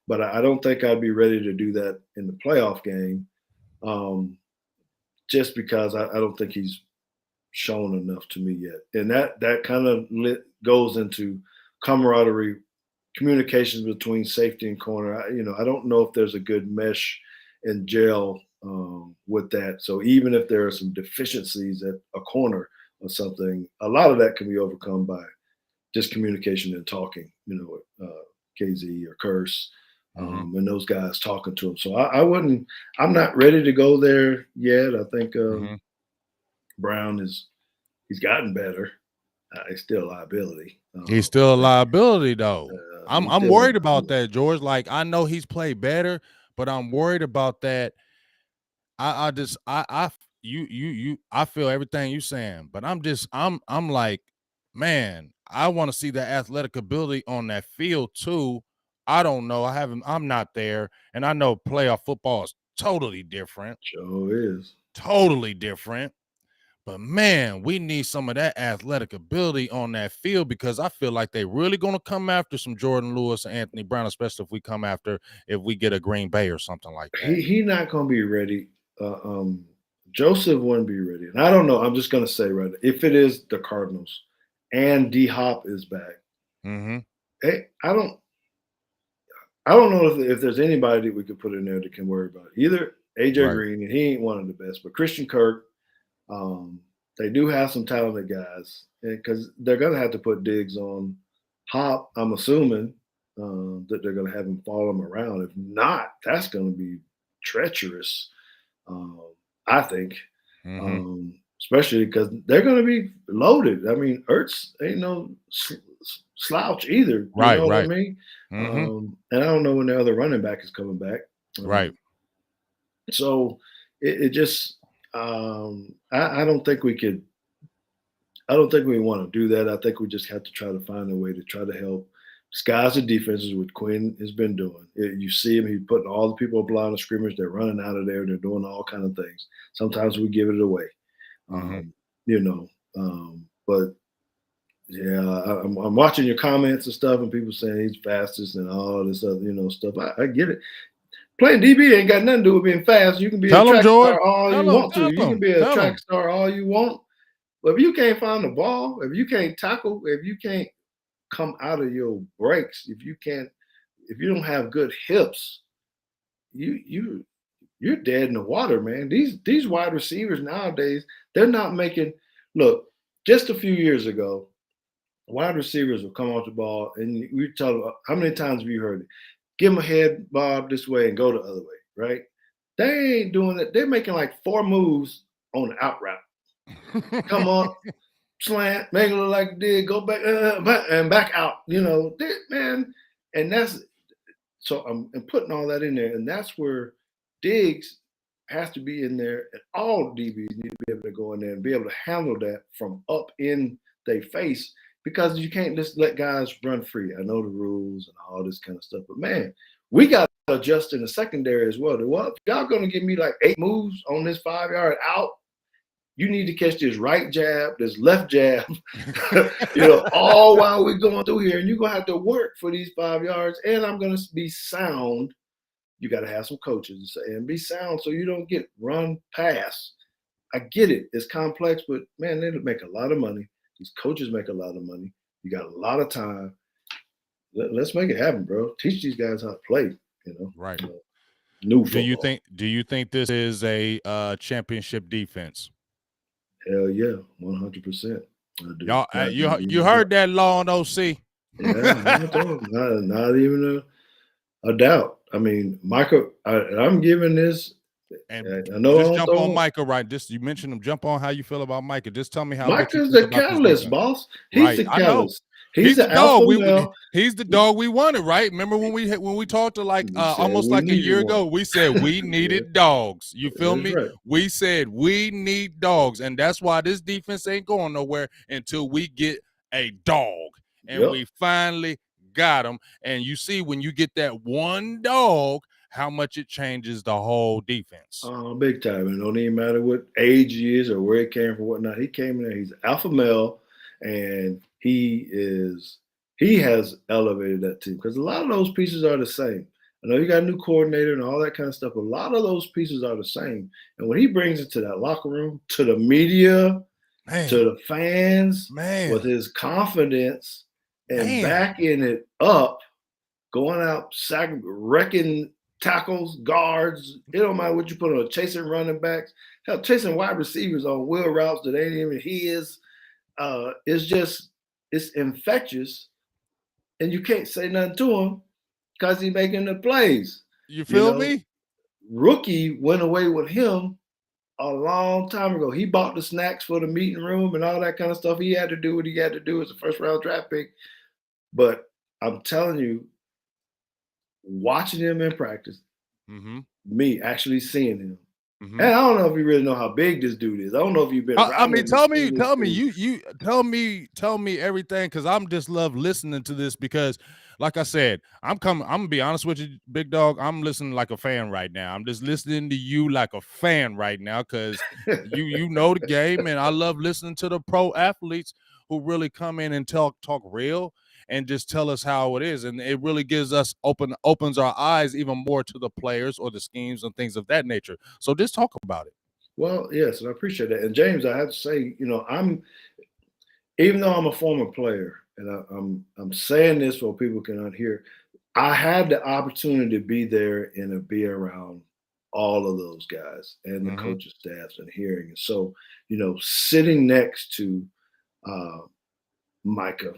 but I don't think I'd be ready to do that in the playoff game, just because I don't think he's shown enough to me yet, and that kind of goes into camaraderie, communications between safety and corner. I don't know if there's a good mesh and gel with that. So even if there are some deficiencies at a corner or something, a lot of that can be overcome by just communication and talking. KZ or Curse. And those guys talking to him. So I wouldn't. I'm not ready to go there yet. I think Brown he's gotten better. He's still a liability. He's still a liability, though. I'm still worried about that, George. Like, I know he's played better, but I'm worried about that. I feel everything you saying, but I'm like, man, I want to see the athletic ability on that field too. I don't know. I'm not there, and I know playoff football is totally different. Sure is. Totally different. But man, we need some of that athletic ability on that field because I feel like they really going to come after some Jordan Lewis and Anthony Brown, especially if we get a Green Bay or something like that. He not going to be ready. Joseph wouldn't be ready, and I don't know. I'm just going to say right if it is the Cardinals and D Hop is back. Hey, I don't know if there's anybody that we could put in there that can worry about it. Either AJ Green, and he ain't one of the best, but Christian Kirk. They do have some talented guys because they're going to have to put Diggs on Hop. I'm assuming that they're going to have him follow him around. If not, that's going to be treacherous, I think, especially because they're going to be loaded. I mean, Ertz ain't no slouch either. You know what I mean? And I don't know when the other running back is coming back. So it just – I don't think we could. I don't think we want to do that. I think we just have to try to find a way to try to help disguise the defenses, what Quinn has been doing. You see him; he's putting all the people up line of scrimmage. They're running out of there. They're doing all kind of things. Sometimes we give it away, But yeah, I'm watching your comments and stuff, and people saying he's fastest and all this other stuff. I get it. Playing DB ain't got nothing to do with being fast. You can be a track star all you want to. You can be a track star all you want. But if you can't find the ball, if you can't tackle, if you can't come out of your breaks, if you don't have good hips, you're dead in the water, man. These wide receivers nowadays, they're not making – look, just a few years ago, wide receivers will come off the ball, and we tell them, how many times have you heard it? Give them a head bob this way and go the other way, right? They ain't doing that. They're making like 4 moves on the out route. Come on, slant, make it look like it did, go back and back out. Man. And that's so I'm putting all that in there, and that's where Diggs has to be in there, and all DBs need to be able to go in there and be able to handle that from up in their face. Because you can't just let guys run free. I know the rules and all this kind of stuff, but man, we got to adjust in the secondary as well. Well, if y'all going to give me like 8 moves on this 5-yard out, You need to catch this right jab, this left jab, all while we're going through here. And you're going to have to work for these 5 yards. And I'm going to be sound. You got to have some coaches to say, and be sound so you don't get run past. I get it. It's complex, but man, they make a lot of money. These coaches make a lot of money. You got a lot of time. Let's make it happen, bro. Teach these guys how to play, Right. New Do you football. think this is a championship defense? Hell yeah, 100%. I do. Y'all, Not you even you a doubt. heard that law on OC? Yeah, not even a doubt. I mean, Michael, I'm giving this. And I know I just don't jump on throw. Micah, right? Just you mentioned him. Jump on how you feel about Micah. Just tell me what you Micah's think the about this catalyst, defense. boss. He's Right, the I know. catalyst. He's He's the the dog. alpha male. He's the dog we wanted, right? Remember when we talked to like We said almost we like a needed year one. ago? We said we Yeah, needed dogs. You feel that's me? right. We said we need dogs, and that's why this defense ain't going nowhere until we get a dog. And Yep. we finally got him. And you see when you get that one dog, how much it changes the whole defense. Big time. It don't even matter what age he is or where he came from, whatnot. He came in there. He's alpha male, and he has elevated that team because a lot of those pieces are the same. I know you got a new coordinator and all that kind of stuff. But a lot of those pieces are the same. And when he brings it to that locker room, to the media, to Man, the fans, with man, his confidence and man. backing it up, going out, wrecking tackles, guards. It don't matter what you put on, chasing running backs, hell, chasing wide receivers on wheel routes that ain't even his. It's infectious, and you can't say nothing to him because he's making the plays. You You feel know, me? Rookie went away with him a long time ago. He bought the snacks for the meeting room and all that kind of stuff. He had to do what he had to do as a first round draft pick. But I'm telling you, watching him in practice, Mm-hmm. me actually seeing him. Mm-hmm. And I don't know if you really know how big this dude is. I don't know if you've been I around mean, him and seen this tell me, dude. you tell me everything because I'm just love listening to this because, like I said, I'm gonna be honest with you, big dog. I'm listening like a fan right now. I'm just listening to you like a fan right now because you know the game, and I love listening to the pro athletes who really come in and talk real and just tell us how it is, and it really gives us opens our eyes even more to the players or the schemes and things of that nature. So just talk about it. Well, yes, and I appreciate that. And James, I have to say, I'm even though I'm a former player, and I'm saying this so people cannot hear, I had the opportunity to be there and to be around all of those guys and the Mm-hmm. coaching staffs and hearing. And so, sitting next to uh, Micah,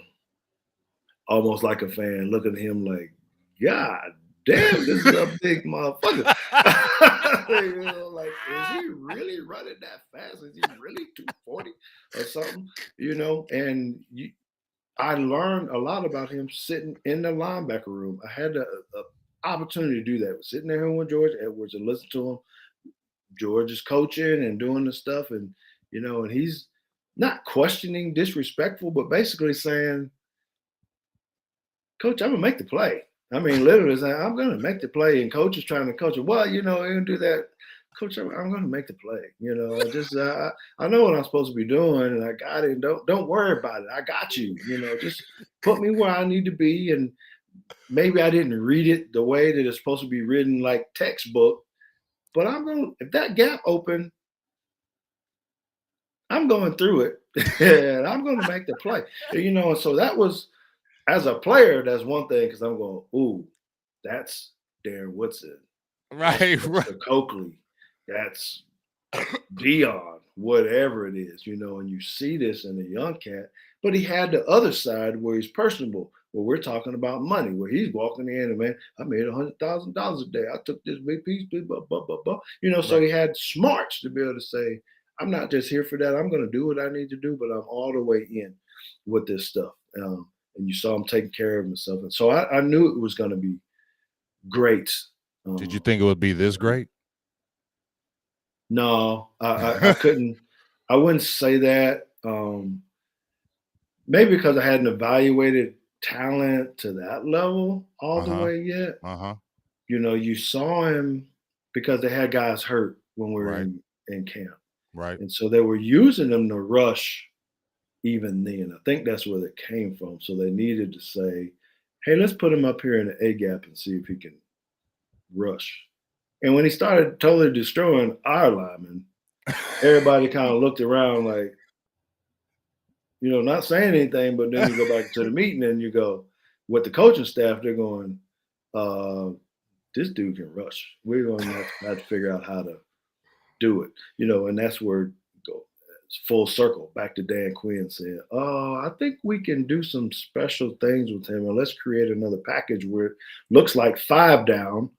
almost like a fan, looking at him like, God damn, this is a big motherfucker. Like, is he really running that fast? Is he really 240 or something? And I learned a lot about him sitting in the linebacker room. I had the opportunity to do that. Sitting there with George Edwards and listen to him. George is coaching and doing the stuff, and he's not questioning, disrespectful, but basically saying, Coach, I'm gonna make the play. I mean, literally saying, I'm gonna make the play, and coach is trying to coach him. Well, you're gonna do that. Coach, I'm gonna make the play. Just I know what I'm supposed to be doing, and I got it. Don't worry about it. I got you. Just put me where I need to be. And maybe I didn't read it the way that it's supposed to be written, like textbook. But if that gap open, I'm going through it, and I'm gonna make the play. And so that was, as a player, that's one thing because I'm going, ooh, that's Darren Woodson. That's Right, right. Dexter Coakley. That's Dion, whatever it is, and you see this in a young cat. But he had the other side where he's personable, where we're talking about money, where he's walking in and, man, I made $100,000 a day. I took this big piece, blah, blah, blah, blah. So Right. he had smarts to be able to say, I'm not just here for that. I'm going to do what I need to do, but I'm all the way in with this stuff. And you saw him taking care of himself. And so I knew it was going to be great. Did you think it would be this great? No, I couldn't. I wouldn't say that. Maybe because I hadn't evaluated talent to that level all the Uh-huh. way yet. Uh-huh. You saw him because they had guys hurt when we were Right. in camp. Right. And so they were using them to rush even then. I think that's where it came from. So they needed to say, hey, let's put him up here in the A gap and see if he can rush. And when he started totally destroying our linemen, everybody kind of looked around like, not saying anything, but then you go back to the meeting and you go, with the coaching staff, they're going, uh, this dude can rush. We're going to have to figure out how to do it, and that's where go full circle back to Dan Quinn saying, "Oh, I think we can do some special things with him, and let's create another package where it looks like 5 down,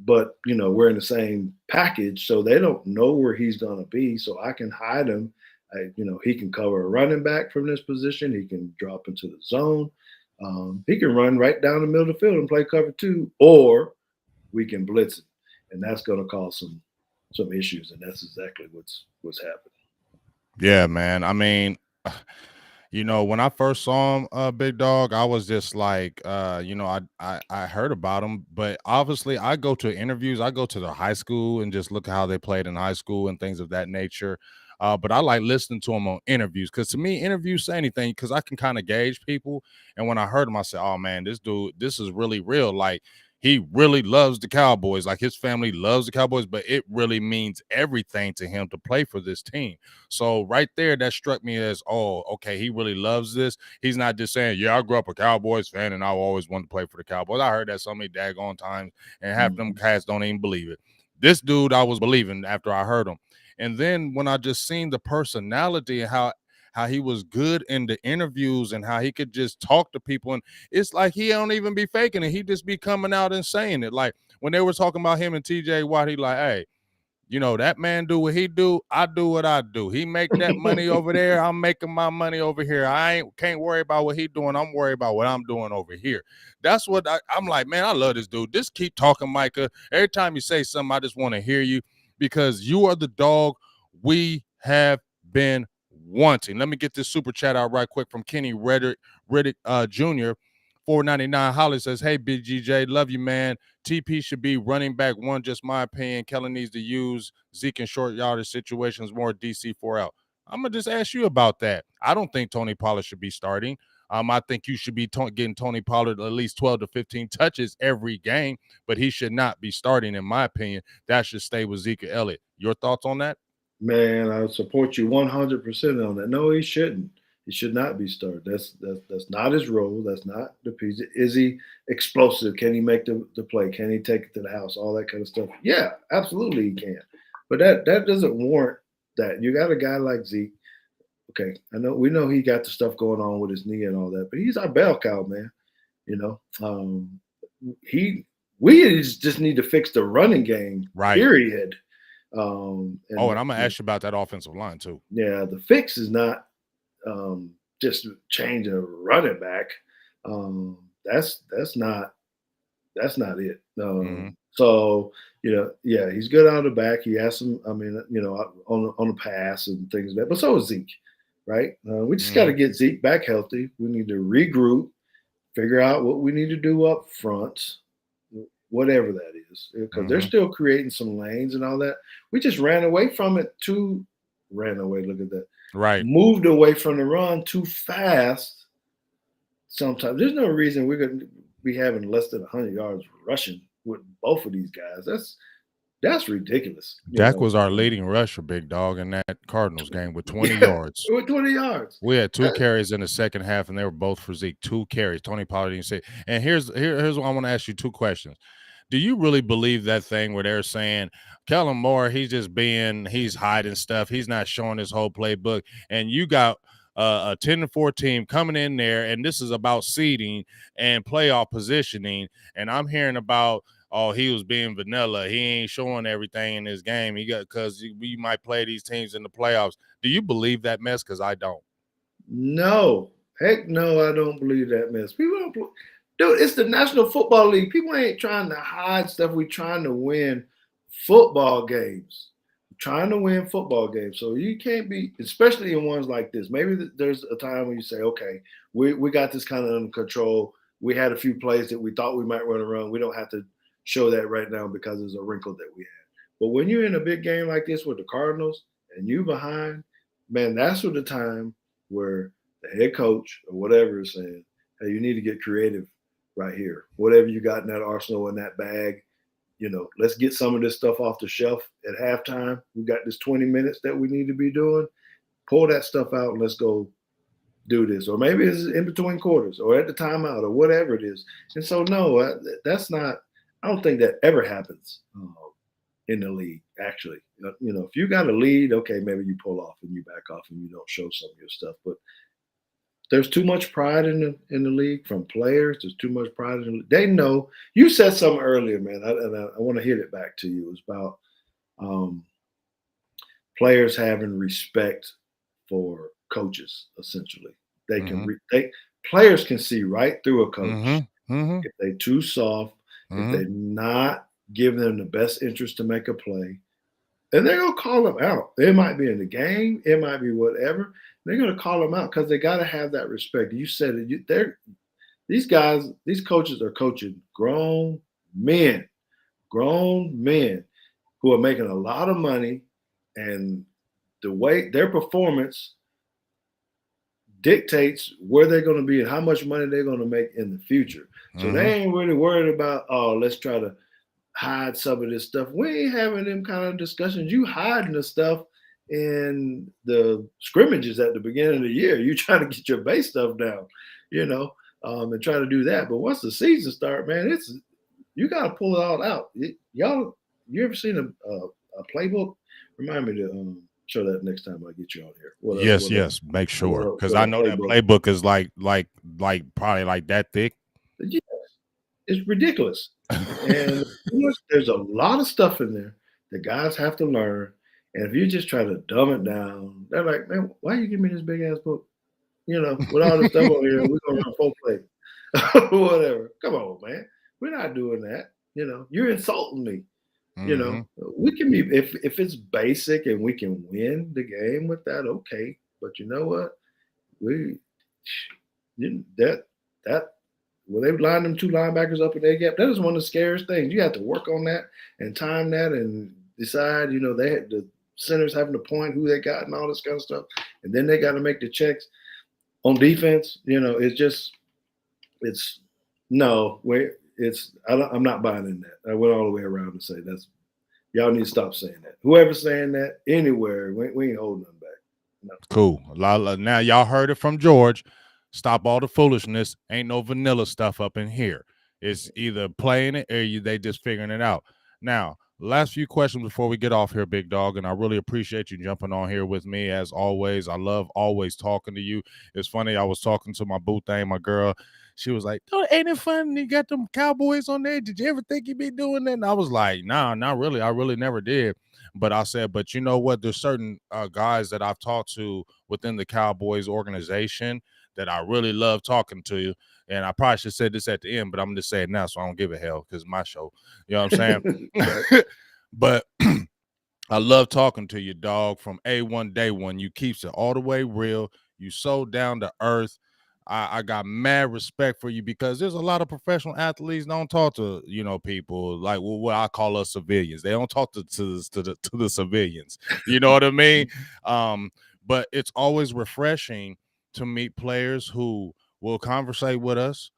but we're in the same package, so they don't know where he's going to be. So I can hide him. He can cover a running back from this position. He can drop into the zone. He can run right down the middle of the field and play cover 2, or we can blitz him, and that's going to cause some issues, and that's exactly what's happening." Yeah, man. I mean, when I first saw him, Big Dog, I was just like, I heard about him, but obviously I go to interviews, I go to the high school and just look at how they played in high school and things of that nature. But I like listening to him on interviews because to me, interviews say anything because I can kind of gauge people. And when I heard him, I said, "Oh man, this dude, this is really real. Like he really loves the Cowboys. Like his family loves the Cowboys, but it really means everything to him to play for this team." So right there, that struck me as, oh, okay, he really loves this. He's not just saying, yeah, I grew up a Cowboys fan and I always wanted to play for the Cowboys. I heard that so many daggone times, and half of them Mhm. cats don't even believe it. This dude, I was believing after I heard him. And then when I just seen the personality and how he was good in the interviews and how he could just talk to people, and it's like he don't even be faking it. He just be coming out and saying it. Like when they were talking about him and TJ Watt, he like, hey, that man do what he do, I do what I do. He make that money over there, I'm making my money over here. Can't worry about what he doing. I'm worried about what I'm doing over here. That's what I'm like, man, I love this dude. Just keep talking, Micah. Every time you say something, I just want to hear you because you are the dog we have been wanting. Let me get this super chat out right quick from Kenny Riddick Jr. 499 Holly says, hey, BGJ, love you, man. TP should be running back 1, just my opinion. Kellen needs to use Zeke in short yardage situations more. DC 4 out. I'm going to just ask you about that. I don't think Tony Pollard should be starting. I think you should be getting Tony Pollard at least 12 to 15 touches every game, but he should not be starting, in my opinion. That should stay with Zeke Elliott. Your thoughts on that? Man, I support you 100% on that. No, he shouldn't. He should not be started. That's not his role. That's not the piece. Is he explosive? Can he make the play? Can he take it to the house? All that kind of stuff. Yeah, absolutely he can. But that doesn't warrant that. You got a guy like Zeke. Okay, we know he got the stuff going on with his knee and all that, but he's our bell cow, man. You know, he we just need to fix the running game. Right. Period. And I'm gonna ask you about that offensive line too. Yeah, the fix is not just change a running back. That's not it. Mm-hmm. So yeah, he's good out of the back. He has some. I mean, on the pass and things like that. But so is Zeke, right? We just got to get Zeke back healthy. We need to regroup, figure out what we need to do up front, whatever that is, because they're still creating some lanes and all that. We just ran away from it ran away. Look at that. Right. Moved away from the run too fast. Sometimes there's no reason we're going to be having less than 100 yards rushing with both of these guys. That's ridiculous. Dak was our leading rusher, big dog, in that Cardinals game with 20 Yeah, yards. with 20 yards. We had 2 carries in the second half, and they were both for Zeke. 2 carries. Tony Pollard didn't say. And here's what I want to ask you 2 questions. Do you really believe that thing where they're saying Kellen Moore, he's hiding stuff. He's not showing his whole playbook. And you got a 10-4 team coming in there, and this is about seeding and playoff positioning. And I'm hearing about, oh, he was being vanilla. He ain't showing everything in his game. Because we might play these teams in the playoffs. Do you believe that mess? Because I don't. No. Heck no, I don't believe that mess. People don't dude, it's the National Football League. People ain't trying to hide stuff. We're trying to win football games. Trying to win football games. So you can't be, especially in ones like this. Maybe there's a time when you say, okay, we got this kind of under control. We had a few plays that we thought we might run. We don't have to show that right now because there's a wrinkle that we had. But when you're in a big game like this with the Cardinals and you behind, man, that's what the time where the head coach or whatever is saying, hey, you need to get creative right here. Whatever you got in that arsenal in that bag, let's get some of this stuff off the shelf at halftime. We got this 20 minutes that we need to be doing. Pull that stuff out and let's go do this. Or maybe it's in between quarters or at the timeout or whatever it is. And so, no, that's not, I don't think that ever happens in the league, actually. If you got a lead, okay, maybe you pull off and you back off and you don't show some of your stuff. But there's too much pride in the league from players. There's too much pride in the league. They know. You said something earlier, man, and I want to hit it back to you. It's about players having respect for coaches. Essentially, they can. Players can see right through a coach if they're too soft, if they're not giving them the best interest to make a play, and they're gonna call them out. It might be in the game, it might be whatever. They're going to call them out because they got to have that respect. You said it. These guys, these coaches are coaching grown men who are making a lot of money, and the way their performance dictates where they're going to be and how much money they're going to make in the future. So they ain't really worried about, let's try to hide some of this stuff. We ain't having them kind of discussions. You hiding the stuff in the scrimmages at the beginning of the year. You trying to get your base stuff down, and try to do that. But once the season start, man, you got to pull it all out. You ever seen a playbook? Remind me to show that next time I get you on here. Yes. Make sure, because I know that playbook is like probably like that thick. Yes, it's ridiculous, and there's a lot of stuff in there that guys have to learn. And if you just try to dumb it down, they're like, man, why you give me this big ass book? With all this stuff on here, we're gonna run 4 plays. Whatever. Come on, man. We're not doing that. You're insulting me. We can be if it's basic and we can win the game with that, okay. But you know what? When they line them 2 linebackers up in their gap, that is one of the scariest things. You have to work on that and time that and decide, they had the centers having to point who they got and all this kind of stuff. And then they got to make the checks on defense. I'm not buying in that. I went all the way around to say y'all need to stop saying that. Whoever's saying that anywhere, we ain't holding them back. No. Cool. Now y'all heard it from George. Stop all the foolishness. Ain't no vanilla stuff up in here. It's either playing it or they just figuring it out. Now, last few questions before we get off here, big dog, and I really appreciate you jumping on here with me as always. I love always talking to you. It's funny, I was talking to my boo thing, my girl. She was like, ain't it fun? You got them Cowboys on there. Did you ever think you'd be doing that? And I was like, nah, not really. I really never did. But I said, but you know what? There's certain guys that I've talked to within the Cowboys organization that I really love talking to you. And I probably should say this at the end, but I'm just saying now, so I don't give a hell because it's my show. You know what I'm saying? But I love talking to you, dog, from A1 day one. You keeps it all the way real. You so down to earth. I got mad respect for you because there's a lot of professional athletes don't talk to people like what I call us civilians. They don't talk to the civilians. You know what I mean? But it's always refreshing to meet players who will conversate with us,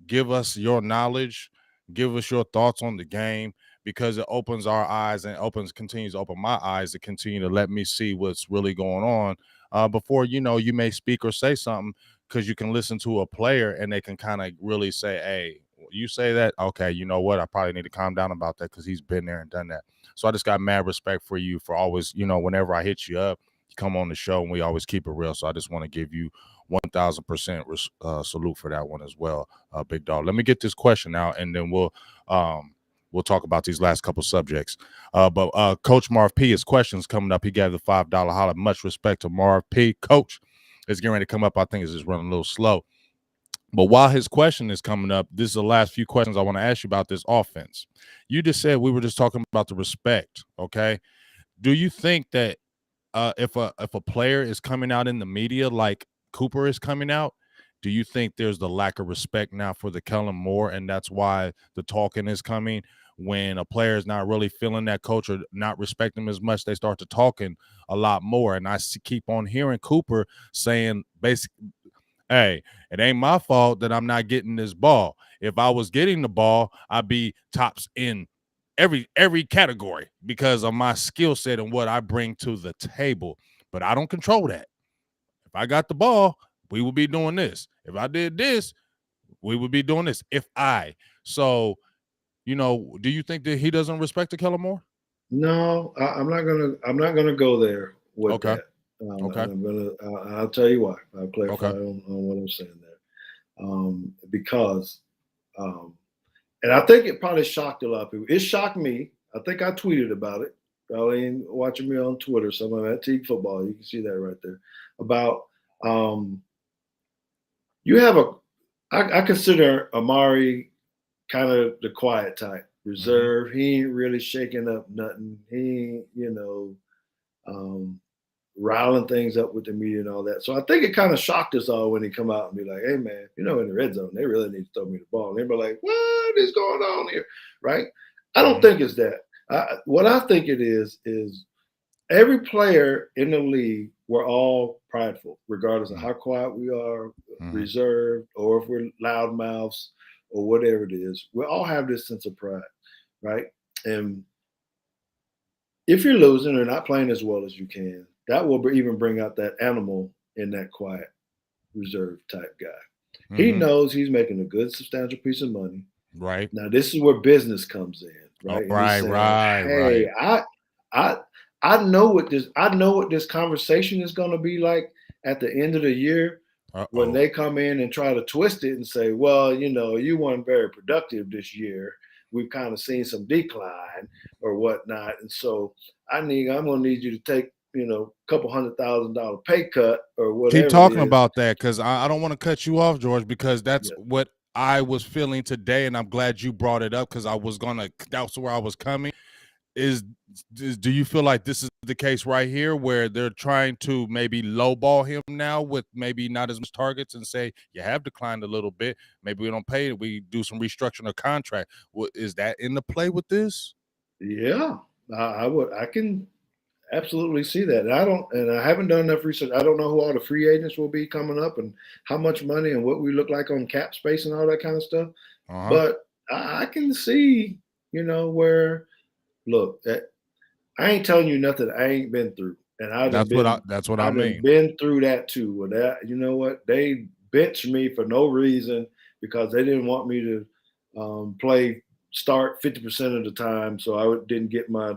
give us your knowledge, give us your thoughts on the game, because it opens our eyes and continues to open my eyes to continue to let me see what's really going on before you may speak or say something, because you can listen to a player and they can kind of really say, hey, you say that, okay, you know what, I probably need to calm down about that because he's been there and done that. So I just got mad respect for you for always, whenever I hit you up, you come on the show and we always keep it real. So I just want to give you 1,000% salute for that one as well, big dog. Let me get this question out and then we'll talk about these last couple subjects. But Coach Marv P, his question's coming up. He gave the $5 holler. Much respect to Marv P. Coach, it's getting ready to come up. I think it's just running a little slow. But while his question is coming up, this is the last few questions I want to ask you about this offense. You just said we were just talking about the respect, okay? Do you think that if a player is coming out in the media like Cooper is coming out, do you think there's the lack of respect now for the Kellen Moore, and that's why the talking is coming? When a player is not really feeling that coach or not respecting him as much, they start to talking a lot more. And keep on hearing Cooper saying, basically, hey, it ain't my fault that I'm not getting this ball. If I was getting the ball, I'd be tops in every category because of my skill set and what I bring to the table. But I don't control that. If I got the ball, we would be doing this. If I did this, we would be doing this. So, do you think that he doesn't respect the Kellen Moore? No, I'm not gonna. I'm not gonna go there with Okay. that. Okay. And I'm gonna. I'll tell you why. I'll clarify Okay. on what I'm saying there. Because, um, and I think it probably shocked a lot of people. It shocked me. I think I tweeted about it. Probably watching me on Twitter, someone at Teague Football. You can see that right there. About um, you have a. I consider Amari kind of the quiet type, Mm-hmm. reserved. He ain't really shaking up nothing. He ain't, um, riling things up with the media and all that. So I think it kind of shocked us all when he come out and be like, "Hey man, in the red zone, they really need to throw me the ball." And they be like, "What is going on here?" Right? I don't Mm-hmm. think it's that. What I think it is every player in the league, we're all prideful, regardless of how quiet we are, Mm-hmm. reserved, or if we're loudmouths or whatever it is. We all have this sense of pride, right? And if you're losing or not playing as well as you can, that will even bring out that animal in that quiet, reserved type guy. He Mm-hmm. knows he's making a good, substantial piece of money. Right. Now, this is where business comes in, Oh, right? And he's right. saying, Right. "Hey, Right. I, I know what this conversation is going to be like at the end of the year when Uh-oh. they come in and try to twist it and say, well, you weren't very productive this year. We've kind of seen some decline or whatnot, and so I'm going to need you to take a couple $100,000 pay cut or Keep whatever it talking is." about that because I don't want to cut you off, George, because that's Yeah, what I was feeling today, and I'm glad you brought it up because that's where I was coming. Is, do you feel like this is the case right here where they're trying to maybe lowball him now with maybe not as much targets and say you have declined a little bit, maybe we don't pay it, we do some restructuring of contract? Is that in the play with this? yeah. I can absolutely see that. And I haven't done enough research. I don't know who all the free agents will be coming up and how much money and what we look like on cap space and all that kind of stuff. Uh-huh. But I can see, where look, I ain't telling you nothing I ain't been through, and That's what I I done mean. been through that too. With that, you know what? They benched me for no reason because they didn't want me to play start 50% of the time, so I didn't get my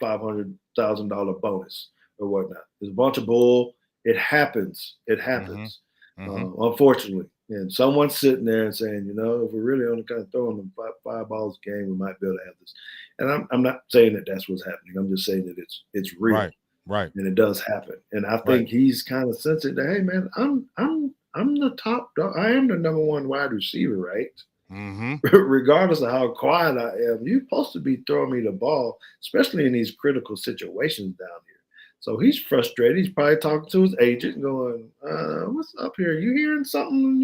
$500,000 bonus or whatnot. It's a bunch of bull. It happens. It Mm-hmm. happens. Mm-hmm. Unfortunately, and someone's sitting there and saying, if we're really only kind of throwing them five balls a game, we might be able to have this. And I'm not saying that that's what's happening. I'm just saying that it's real Right. Right. and it does happen. And I Right. think he's kind of sensitive that, hey man, I'm the top dog. I am the number one wide receiver, right? Mm-hmm. Regardless of how quiet I am, you're supposed to be throwing me the ball, especially in these critical situations down here. So he's frustrated. He's probably talking to his agent, going, "What's up here? You hearing something?"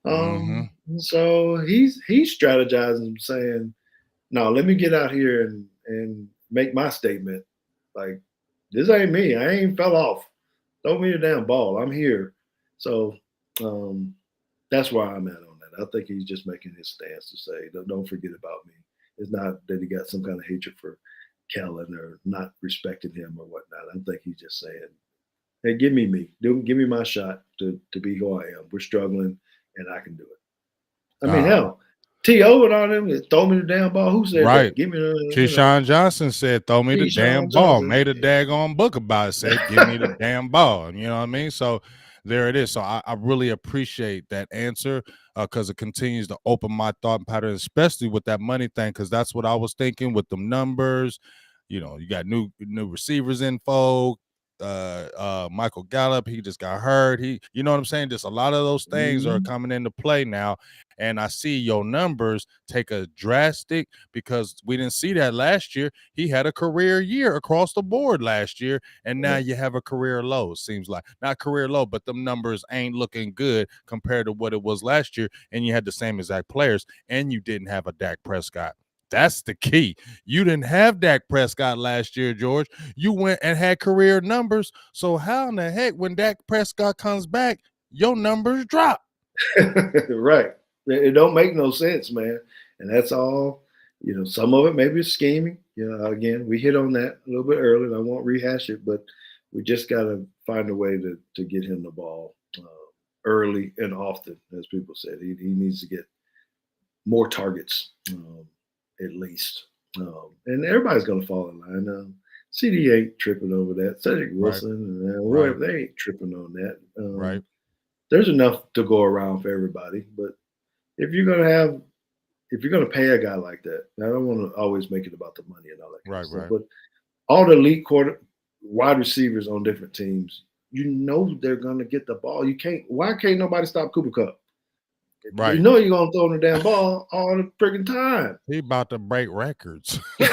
Mm-hmm. So he's strategizing, saying, "No, let me get out here and make my statement. Like, this ain't me. I ain't fell off. Throw me the damn ball. I'm here." So um, that's where I'm at on that. I think he's just making his stance to say, "Don't forget about me." It's not that he got some kind of hatred for Kellen or not respecting him or whatnot. I think he's just saying, "Hey, give me me. Give me my shot to be who I am. We're struggling, and I can do it." I mean, Uh, hell, T.O. and all them throw me the damn ball. Who said right. that? Give me the, Keyshawn Johnson said, "Throw me the damn Keyshawn ball." Johnson. Made a daggone book about it. Said, "Give me the damn ball." You know what I mean? So there it is. So I really appreciate that answer because it continues to open my thought pattern, especially with that money thing. Because that's what I was thinking with them numbers. You got new receivers info. Michael Gallup, he just got hurt. You know what I'm saying? Just a lot of those things are coming into play now. And I see your numbers take a drastic, because we didn't see that last year. He had a career year across the board last year, and now you have a career low. Seems like not career low, but them numbers ain't looking good compared to what it was last year. And you had the same exact players, and you didn't have a Dak Prescott. That's the key. You didn't have Dak Prescott last year, George. You went and had career numbers. So how in the heck, when Dak Prescott comes back, your numbers drop? Right. It don't make no sense, man. And that's all, some of it maybe is scheming. Again, we hit on that a little bit earlier, and I won't rehash it, but we just got to find a way to get him the ball early and often, as people said. He needs to get more targets, at least. And everybody's going to fall in line. CD ain't tripping over that. Cedric Wilson and whoever, they ain't tripping on that. Right. There's enough to go around for everybody. But if you're gonna pay a guy like that, I don't want to always make it about the money and all that kind of stuff. But all the elite wide receivers on different teams, they're gonna get the ball. Why can't nobody stop Cooper Kupp? Right. You know you're gonna throw the damn ball all the freaking time. He about to break records. Come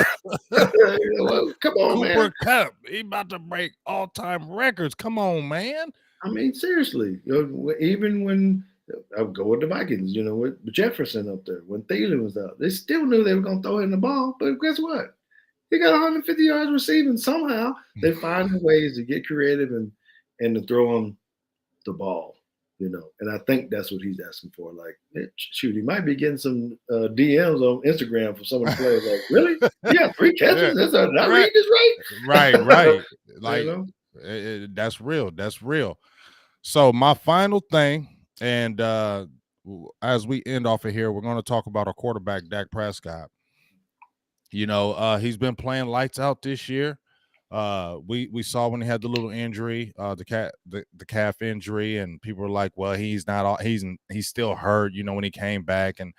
on, man. Cooper Kupp, he about to break all-time records. Come on, man. I mean, seriously. Even when I would go with the Vikings, with Jefferson up there, when Thielen was out, they still knew they were gonna throw him the ball. But guess what? He got 150 yards receiving. Somehow they find ways to get creative and to throw him the ball. And I think that's what he's asking for. Like, shoot, he might be getting some DMs on Instagram from some of the players. Like, really? Yeah, 3 catches? Did I read this right? Right. Like, that's real. That's real. So my final thing, and as we end off of here, we're going to talk about our quarterback, Dak Prescott. He's been playing lights out this year. We saw when he had the little injury, the calf injury, and people were like, well, he's still hurt, when he came back. And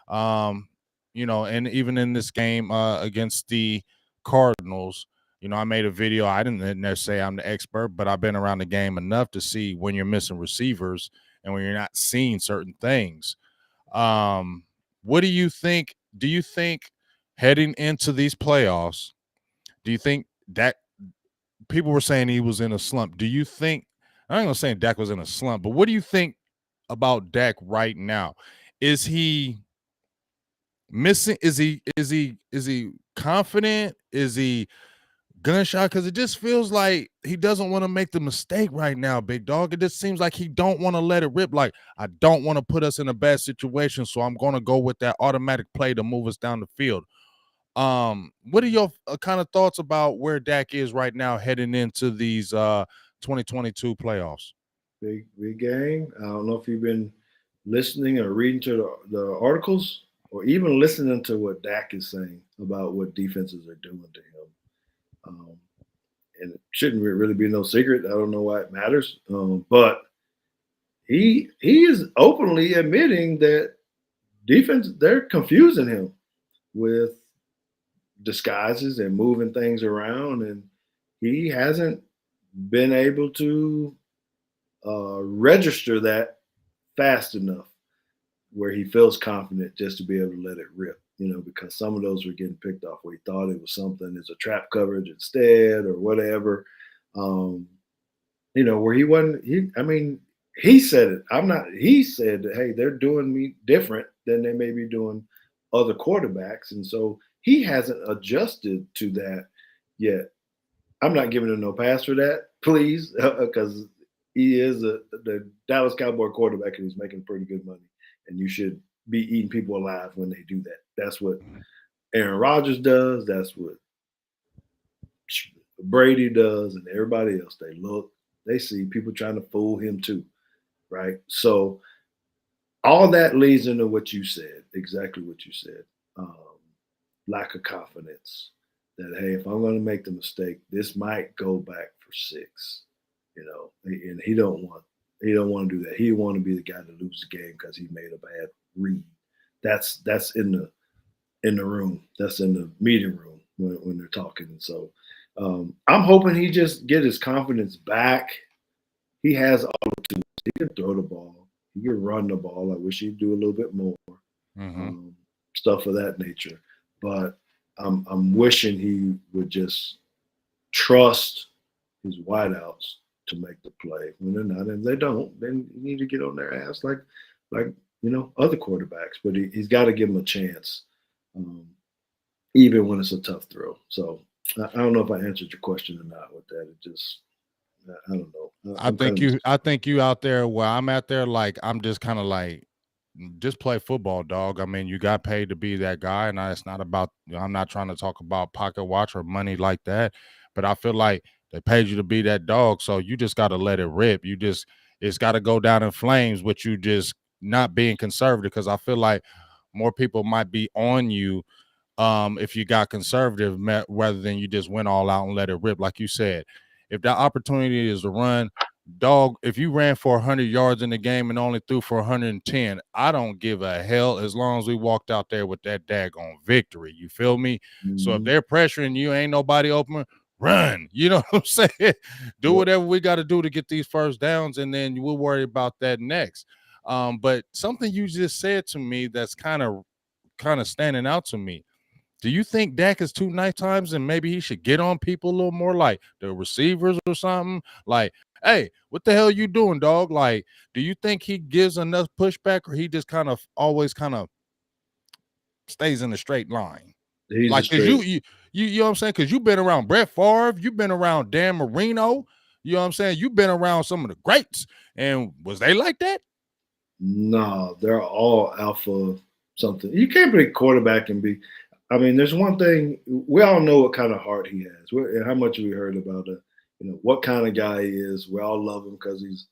and even in this game against the Cardinals, I made a video. I didn't necessarily say I'm the expert, but I've been around the game enough to see when you're missing receivers and when you're not seeing certain things. What do you think? Do you think heading into these playoffs, do you think Dak, people were saying he was in a slump. Do you think, I ain't gonna say Dak was in a slump, but what do you think about Dak right now? Is he missing? Is he confident? Is he gunshot? Because it just feels like he doesn't want to make the mistake right now, big dog. It just seems like he don't want to let it rip. Like, I don't want to put us in a bad situation, so I'm gonna go with that automatic play to move us down the field. What are your kind of thoughts about where Dak is right now heading into these 2022 playoffs? Big game. I don't know if you've been listening or reading to the articles or even listening to what Dak is saying about what defenses are doing to him. And it shouldn't really be no secret. I don't know why it matters. But he is openly admitting that defense, they're confusing him with disguises and moving things around, and he hasn't been able to register that fast enough where he feels confident just to be able to let it rip, because some of those were getting picked off where he thought it was something as a trap coverage instead or whatever. Where he wasn't, he said it. He said that, hey, they're doing me different than they may be doing other quarterbacks. And so he hasn't adjusted to that yet. I'm not giving him no pass for that, please, because he is the Dallas Cowboy quarterback and he's making pretty good money. And you should be eating people alive when they do that. That's what Aaron Rodgers does. That's what Brady does, and everybody else. They see people trying to fool him too, right? So all that leads into what you said, exactly what you said. Lack of confidence that, hey, if I'm going to make the mistake, this might go back for 6, and he don't want to do that. He want to be the guy to lose the game because he made a bad read. That's in the room. That's in the meeting room when they're talking. And so I'm hoping he just get his confidence back. He has all the tools. He can throw the ball. He can run the ball. I wish he'd do a little bit more, Mm-hmm. um, stuff of that nature. But I'm wishing he would just trust his wideouts to make the play. When they're not, and they don't, then you need to get on their ass like other quarterbacks. But he's got to give them a chance, um, even when it's a tough throw. So I don't know if I answered your question or not with that. It just I don't know. I I'm think kind of you I think you out there where I'm at there, like I'm just kind of like just play football, dog. I mean, you got paid to be that guy, and it's not about. I'm not trying to talk about pocket watch or money like that, but I feel like they paid you to be that dog, so you just got to let it rip. It's got to go down in flames with you just not being conservative, because I feel like more people might be on you if you got conservative rather than you just went all out and let it rip. Like you said, if that opportunity is to run, dog, if you ran for 100 yards in the game and only threw for 110, I don't give a hell as long as we walked out there with that daggone victory. You feel me? So if mm-hmm. they're pressuring you, ain't nobody open, run. You know what I'm saying? Do Yep. whatever we got to do to get these first downs, and then we'll worry about that next. But something you just said to me that's kind of standing out to me. Do you think Dak is too nice times and maybe he should get on people a little more, like the receivers or something? Like, hey, what the hell you doing, dog? Like, do you think he gives enough pushback, or he just kind of always kind of stays in a straight line? He's a Like, cause straight. you know what I'm saying? Cause you've been around Brett Favre, you've been around Dan Marino, you know what I'm saying? You've been around some of the greats, and was they like that? No, they're all alpha something. You can't be a quarterback and be. I mean, there's one thing we all know what kind of heart he has. And how much have we heard about it? What kind of guy he is. We all love him because he's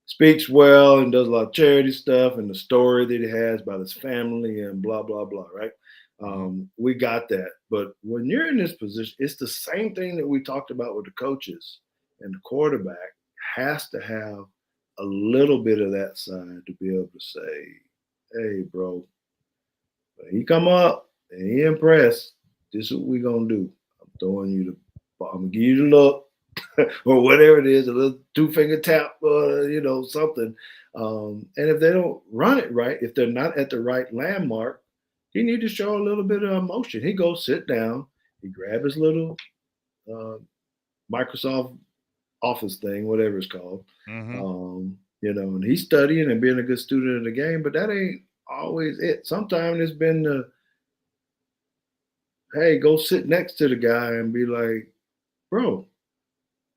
speaks well and does a lot of charity stuff, and the story that he has about his family and blah blah blah. Right? Mhm. We got that. But when you're in this position, it's the same thing that we talked about with the coaches, and the quarterback has to have a little bit of that side to be able to say, "Hey, bro, when he come up and he impressed, this is what we gonna do. I'm throwing you the ball. I'm gonna give you the look." Or whatever it is, a little two-finger tap, something. And if they don't run it right, if they're not at the right landmark, he need to show a little bit of emotion. He goes sit down, he grab his little uh, Microsoft Office thing, whatever it's called, Mhm. and he's studying and being a good student of the game. But that ain't always it. Sometimes it's been the hey, go sit next to the guy and be like, bro,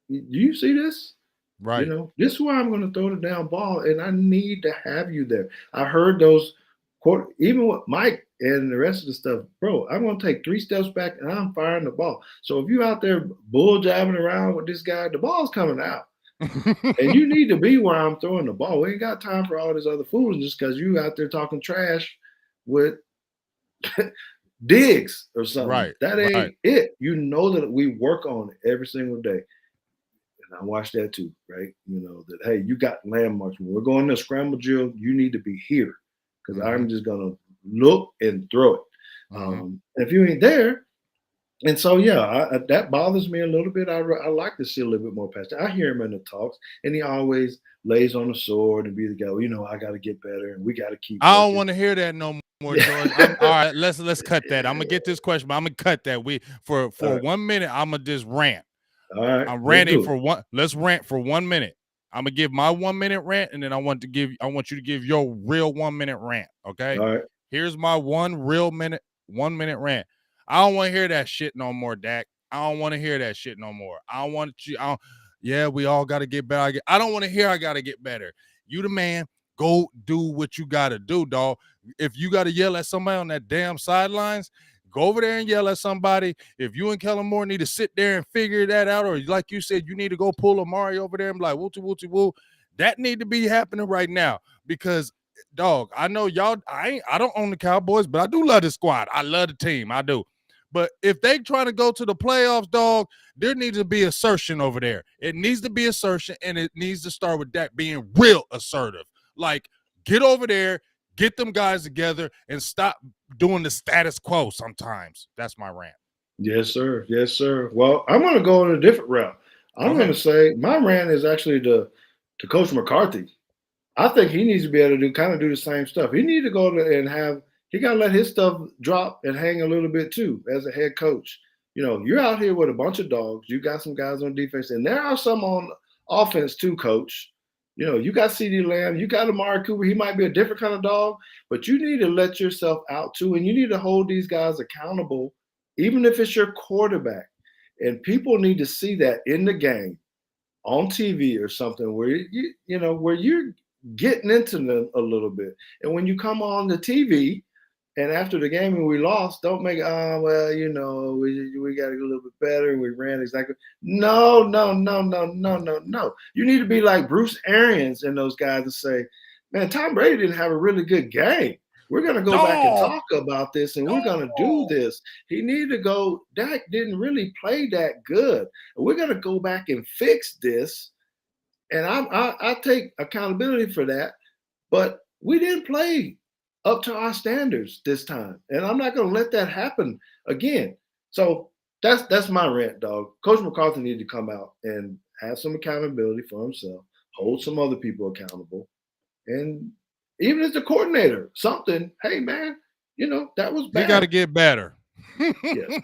do you see this? Right. This is why I'm going to throw the down ball, and I need to have you there. I heard those quote, even with Mike and the rest of the stuff, bro. I'm going to take 3 steps back and I'm firing the ball. So if you out there bull jabbing around with this guy, the ball's coming out, and you need to be where I'm throwing the ball. We ain't got time for all this other foolishness because you out there talking trash with Diggs or something. Right. That Right. ain't it. You know that we work on it every single day. And I watch that too, right? That hey, you got landmarks. When we're going to scramble drill, you need to be here because Mhm. I'm just gonna look and throw it. Mhm. If you ain't there, and so yeah, that bothers me a little bit. I like to see a little bit more past. I hear him in the talks, and he always lays on the sword and be the guy. I got to get better, and we got to keep I don't working. want to hear that no more, George. I'm Yeah. all right. Let's cut that. I'm gonna get this question, but I'm gonna cut that. We All for right, 1 minute. I'm gonna just rant. all right, I'm let's ranting do it. for one. Let's rant for 1 minute. I'm gonna give my 1 minute rant, and then I want you to give your real 1 minute rant. Okay. All right, Here's my 1 minute rant. I don't want to hear that shit no more, Dak. I don't want to hear that shit no more. I don't want you. Yeah, we all got to get better. I don't want to hear I got to get better. You the man. Go do what you got to do, dog. If you got to yell at somebody on that damn sidelines, go over there and yell at somebody. If you and Kellen Moore need to sit there and figure that out, or like you said, you need to go pull Amari over there and be like, wooty, wooty, woo. That need to be happening right now because, dog, I know y'all, I don't own the Cowboys, but I do love the squad. I love the team. I do. But if they trying to go to the playoffs, dog, there needs to be assertion over there. It needs to be assertion, and it needs to start with that being real assertive. Like, get over there, get them guys together, and stop doing the status quo sometimes. That's my rant. Yes, sir. Yes, sir. Well, I'm going to go in a different route. Go I'm going to ahead. say my rant is actually to Coach McCarthy. I think he needs to be able to do the same stuff. He need to go to and have he got to let his stuff drop and hang a little bit too as a head coach. You know, you're out here with a bunch of dogs. You got some guys on defense, and there are some on offense too, coach. You know, you got CD Lamb, you got Amari Cooper. He might be a different kind of dog, but you need to let yourself out too, and you need to hold these guys accountable, even if it's your quarterback. And people need to see that in the game on TV or something where where you're getting into them a little bit. And when you come on the TV and after the game and we lost, don't make well, we got to get a little bit better and we ran exactly. No, no, no, no, no, no, no. You need to be like Bruce Arians and those guys and say, man, Tom Brady didn't have a really good game. We're going to go back and Dog. talk about this and we're going to do Dog. this. He needed to go. Dak didn't really play that good. We're going to go back and fix this. And I take accountability for that. But we didn't play up to our standards this time. And I'm not going to let that happen again. So that's my rant, dog. Coach McCarthy needed to come out and have some accountability for himself, hold some other people accountable, and even as the coordinator, something. Hey, man, that was He got to bad. get better. Yes,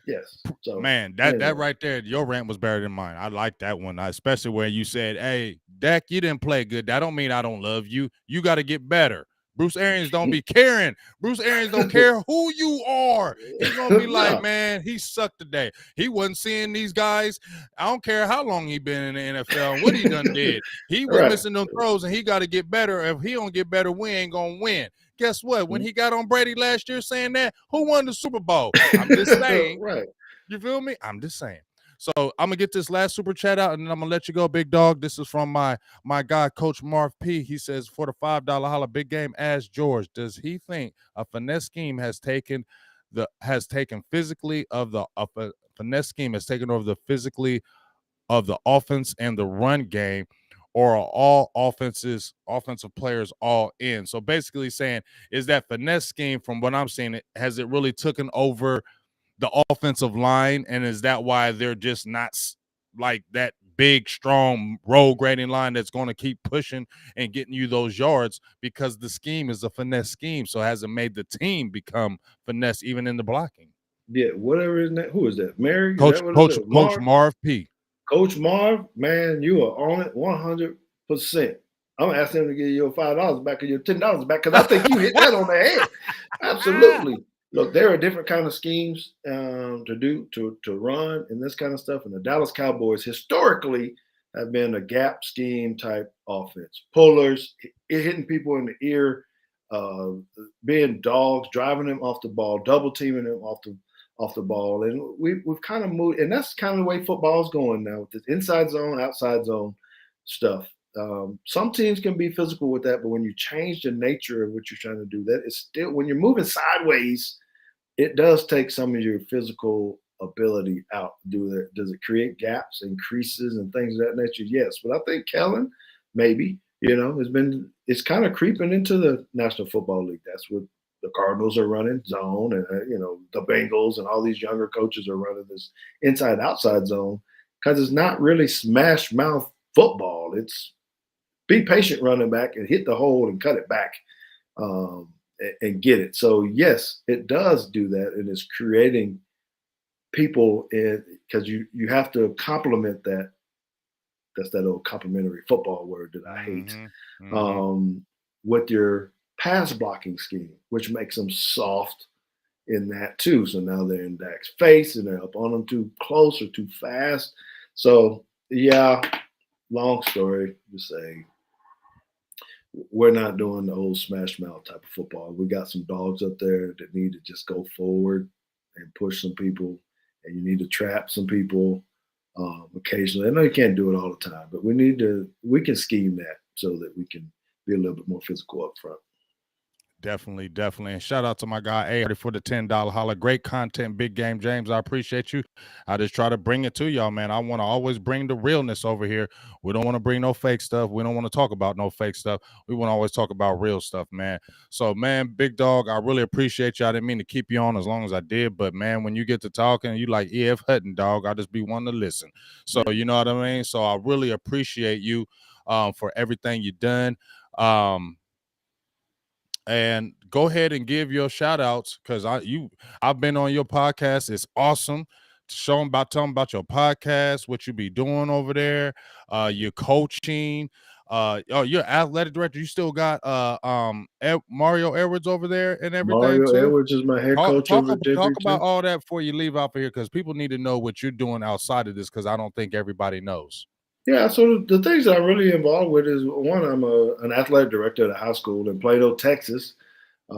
yes. So Man, that anyway, right there, your rant was better than mine. I like that one, especially where you said, "Hey, Dak, you didn't play good. That don't mean I don't love you. You got to get better." Bruce Arians don't be caring. Bruce Arians don't care who you are. He gonna be like, no, man, he sucked today. He wasn't seeing these guys. I don't care how long he been in the NFL and what he done did. He was right. missing them throws, and he got to get better. If he don't get better, we ain't gonna win. Guess what? When he got on Brady last year saying that, who won the Super Bowl? I'm just saying. Right. You feel me? I'm just saying. So I'm gonna get this last super chat out, and then I'm gonna let you go, big dog. This is from my guy, Coach Marv P. He says, for the $5 holla, big game. Ask George, does he think a finesse scheme has taken physically of the a finesse scheme has taken over the physically of the offense and the run game, or are all offensive players all in? So basically saying, is that finesse scheme, from what I'm seeing, has it really taken over the offensive line, and is that why they're just not like that big, strong roll grading line that's going to keep pushing and getting you those yards, because the scheme is a finesse scheme, so it hasn't made the team become finesse even in the blocking? Yeah, whatever is that? Who is that? Mary? Is Coach that what it Coach is? Coach Marv? Marv P. Coach Marv? Man, you are on it 100%. I'm gonna ask him to give you your $5 back or your $10 back because I think you hit that on the head. Absolutely. Look, there are different kind of schemes to do to run and this kind of stuff. And the Dallas Cowboys historically have been a gap scheme type offense. Pullers, hitting people in the ear, uh, being dogs, driving them off the ball, double teaming them off the ball. And we've kind of moved, and that's kind of the way football's going now with this inside zone, outside zone stuff. Some teams can be physical with that, but when you change the nature of what you're trying to do, that is still when you're moving sideways, it does take some of your physical ability out. Does it create gaps and creases and things of that nature? Yes, but I think Kellen maybe it's kind of creeping into the National Football League. That's what the Cardinals are running zone, and the Bengals and all these younger coaches are running this inside outside zone because it's not really smash mouth football. It's be patient running back and hit the hole and cut it back and get it. So yes, it does do that, and it's creating people because you have to complement that. That's that old complimentary football word that I hate. Mm-hmm. Mm-hmm. Um, with your pass blocking scheme, which makes them soft in that too. So now they're in Dak's face and they're up on him too close or too fast. So yeah, long story to say, we're not doing the old smash mouth type of football. We got some dogs up there that need to just go forward and push some people, and you need to trap some people occasionally. I know you can't do it all the time, but we can scheme that so that we can be a little bit more physical up front. Definitely, definitely. And shout out to my guy A for the $10 holler. Great content, big game, James. I appreciate you. I just try to bring it to y'all, man. I want to always bring the realness over here. We don't want to bring no fake stuff. We don't want to talk about no fake stuff. We want to always talk about real stuff, man. So, man, big dog, I really appreciate you. I didn't mean to keep you on as long as I did, but man, when you get to talking, you like E.F. Hutton, dog. I just be wanting to listen. So, Yeah. you know what I mean? So I really appreciate you for everything you've done. And go ahead and give your shout outs because I've been on your podcast. It's awesome. Tell them about your podcast, what you be doing over there, your coaching, oh, you're athletic director. You still got Mario Edwards over there and everything Mario too. Edwards is my head coach over at Talk Tempe about too. all that before you leave out of here because people need to know what you're doing outside of this because I don't think everybody knows. Yeah, so the things that I'm really involved with is one, I'm an athletic director at a high school in Plato, Texas. I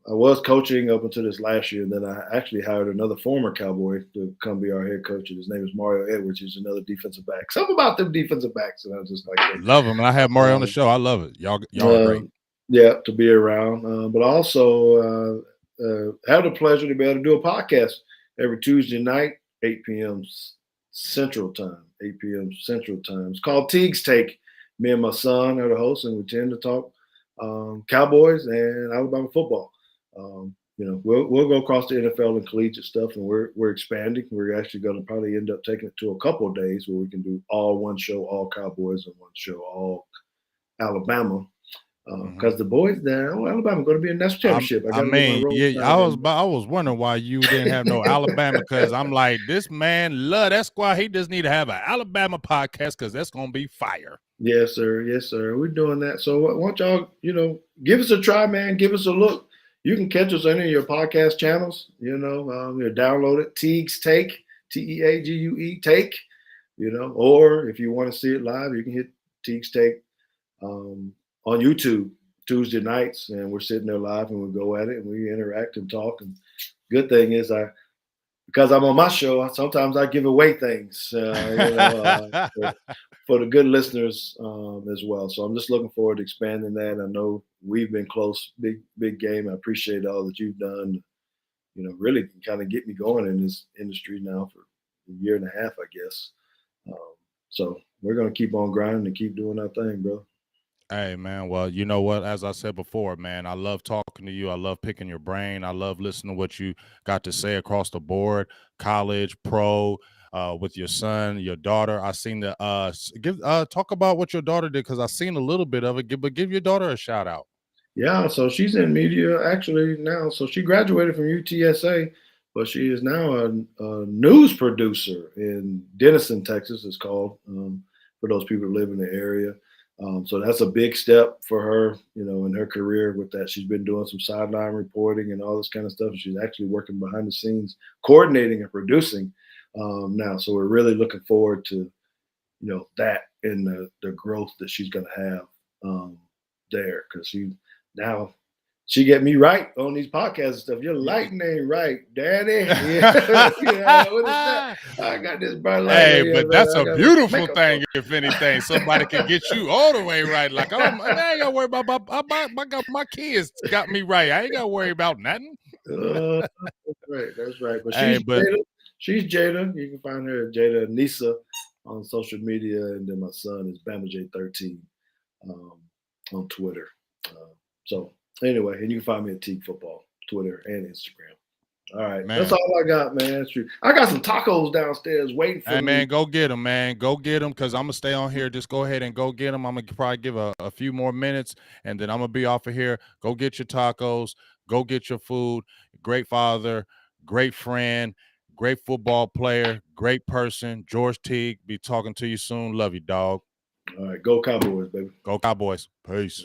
was coaching up until this last year, and then I actually hired another former Cowboy to come be our head coach. His name is Mario Edwards. He's another defensive back. Something about them defensive backs, and I was just like, hey, Love him. I have Mario on the show. I love it. Y'all are great. yeah, to be around. But also have the pleasure to be able to do a podcast every Tuesday night, 8 p.m. Central Time. 8 p.m. Central Time. It's called Teague's Take. Me and my son are the hosts, and we tend to talk Cowboys and Alabama football. We'll go across the NFL and collegiate stuff, and we're expanding. We're actually going to probably end up taking it to a couple of days where we can do all one show, all Cowboys, and one show, all Alabama. Because the boys there, Alabama going to be in national championship. I got to get my roll Yeah, tide in. I was wondering why you didn't have no Alabama because I'm like, this man love that's why he just need to have an Alabama podcast because that's gonna be fire. Yes, sir. Yes, sir. We're doing that. So why don't y'all, give us a try, man. Give us a look. You can catch us on any of your podcast channels. You download it. Teague's Take, Teague, Take. Or if you want to see it live, you can hit Teague's Take on YouTube Tuesday nights, and we're sitting there live, and we go at it, and we interact and talk. And good thing is, because I'm on my show, sometimes I give away things, for the good listeners as well. So I'm just looking forward to expanding that. I know we've been close, big game. I appreciate all that you've done. Really kind of get me going in this industry now for a year and a half, I guess. So we're gonna keep on grinding and keep doing our thing, bro. Hey man, well, you know what? As I said before, man, I love talking to you. I love picking your brain. I love listening to what you got to say across the board, college, pro, with your son, your daughter. I seen the give talk about what your daughter did because I seen a little bit of it. But give your daughter a shout out. Yeah, so she's in media actually now. So she graduated from UTSA, but she is now a news producer in Denison, Texas. It's called for those people who live in the area. So that's a big step for her, in her career with that. She's been doing some sideline reporting and all this kind of stuff. She's actually working behind the scenes, coordinating and producing now. So we're really looking forward to, that and the growth that she's going to have there because now she get me right on these podcasts and stuff. Your lighting ain't right, Daddy. Yeah, what is that? I got this bright light. Hey, Here, but man. that's I a got beautiful makeup thing. If anything, somebody can get you all the way right. Like, oh, man, I ain't gotta worry about my kids got me right. I ain't gotta worry about nothing. That's right. That's right. But Hey, she's but Jada. She's Jada. You can find her at Jada Nisa on social media, and then my son is Bama J13 um, on Twitter. So anyway, and you can find me at Teague Football, Twitter and Instagram. All right, that's man, all I got, man. That's true. I got some tacos downstairs waiting for hey me. man, go get them, man. Go get them because I'm gonna stay on here. Just go ahead and go get them. I'm gonna probably give a few more minutes, and then I'm gonna be off of here. Go get your tacos. Go get your food. Great father, great friend, great football player, great person. George Teague. Be talking to you soon. Love you, dog. All right, go Cowboys, baby. Go Cowboys. Peace.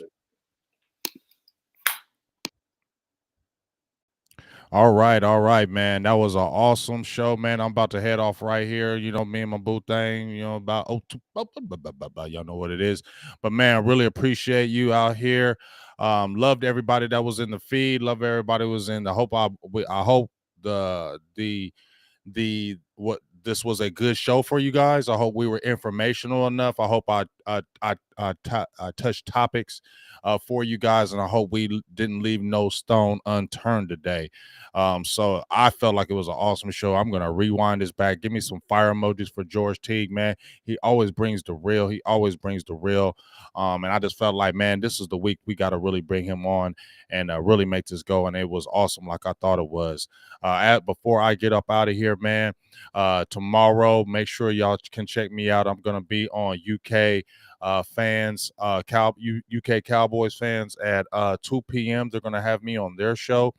All right, man. That was an awesome show, man. I'm about to head off right here. Me and my boo thing, about y'all know what it is. But man, I really appreciate you out here. Loved everybody that was in the feed. Love everybody who was in. I hope the what this was a good show for you guys. I hope we were informational enough. I hope I touched topics for you guys, and I hope we didn't leave no stone unturned today. So I felt like it was an awesome show. I'm gonna rewind this back. Give me some fire emojis for George Teague, man. He always brings the real. He always brings the real. And I just felt like, man, this is the week we got to really bring him on and really make this go. And it was awesome, like I thought it was. Before I get up out of here, man, tomorrow, make sure y'all can check me out. I'm gonna be on UK fans, UK Cowboys fans at 2 p.m. They're gonna have me on their show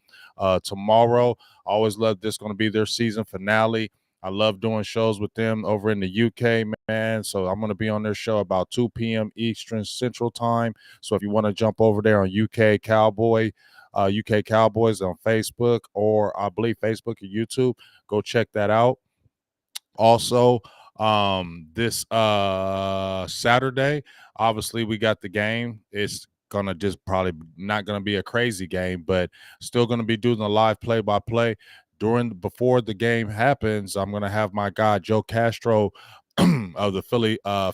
tomorrow. I always love this. Going to be their season finale. I love doing shows with them over in the UK, man. So I'm going to be on their show about 2 p.m. Eastern Central Time. So if you want to jump over there on UK Cowboys on Facebook, or I believe Facebook or YouTube, go check that out. Also, this Saturday, obviously we got the game. It's gonna just probably not gonna be a crazy game, but still gonna be doing the live play-by-play. Before the game happens, I'm gonna have my guy Joe Castro of the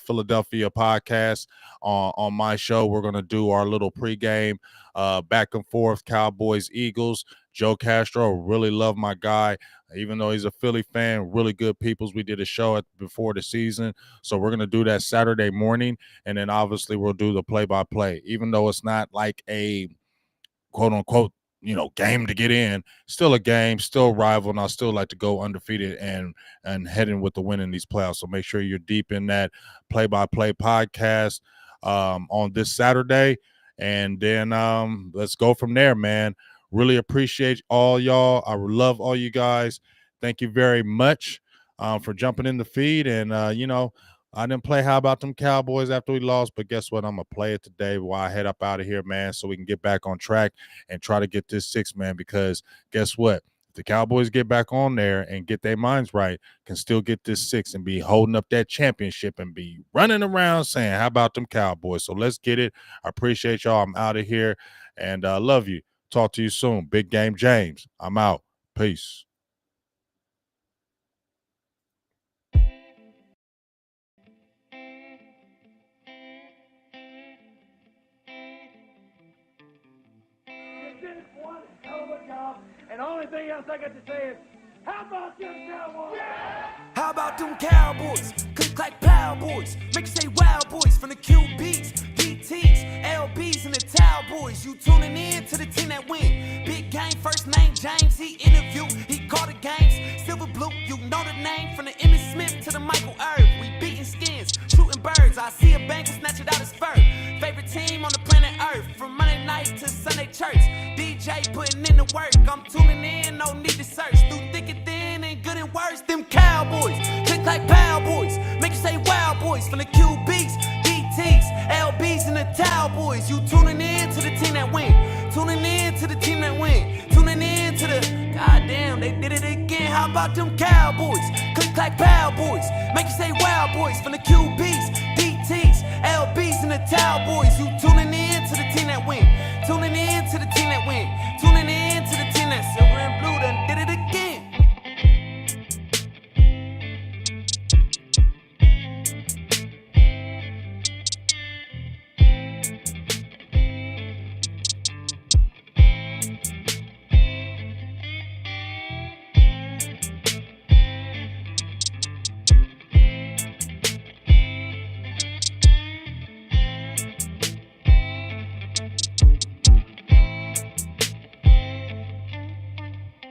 Philadelphia podcast on my show. We're gonna do our little pregame back and forth Cowboys Eagles. Joe Castro, really love my guy, even though he's a Philly fan. Really good peoples. We did a show before the season, so we're gonna do that Saturday morning, and then obviously we'll do the play-by-play. Even though it's not like a quote unquote game to get in, still a game, still rival, and I still like to go undefeated and head in with the win in these playoffs. So make sure you're deep in that play-by-play podcast on this Saturday, and then let's go from there, man. Really appreciate all y'all. I love all you guys. Thank you very much for jumping in the feed. And I didn't play How About Them Cowboys after we lost, but guess what? I'm going to play it today while I head up out of here, man, so we can get back on track and try to get this 6, man, because guess what? If the Cowboys get back on there and get their minds right, can still get this 6 and be holding up that championship and be running around saying, how about them Cowboys? So let's get it. I appreciate y'all. I'm out of here, and I love you. Talk to you soon. Big Game James. I'm out. Peace. And the only thing else I got to say is, how about them Cowboys? Yeah! How about them Cowboys? Click like Power Boys. Make you say wow boys from the QBs, DTs, LBs, and the Towel Boys. You tuning in to the team that win. Big game, first name James. He interviewed, he called the games. Silver blue, you know the name. From the Emmitt Smith to the Michael Irv. We beating skins, shooting birds. I see a bank and snatch it out his fur. Favorite team on the planet Earth. From Monday night to Sunday church. DJ putting in the work. I'm tuning in, no need to search. Through thick and thin and good and worse. Them Cowboys, click like Power Boys. Make you say wow boys. From the QBs, DTs, LBs, and the Towel Boys. You tuning in to the team that win. Tuning in to the team that win. Tuning in to the, goddamn, they did it again. How about them Cowboys? Click like Power Boys. Make you say wow boys. From the QBs, DTs, LBs, and the Towel Boys. You tuning in to the team that win. Tuning in to the team that win. Tuning in to the team that silver and blue done did it again.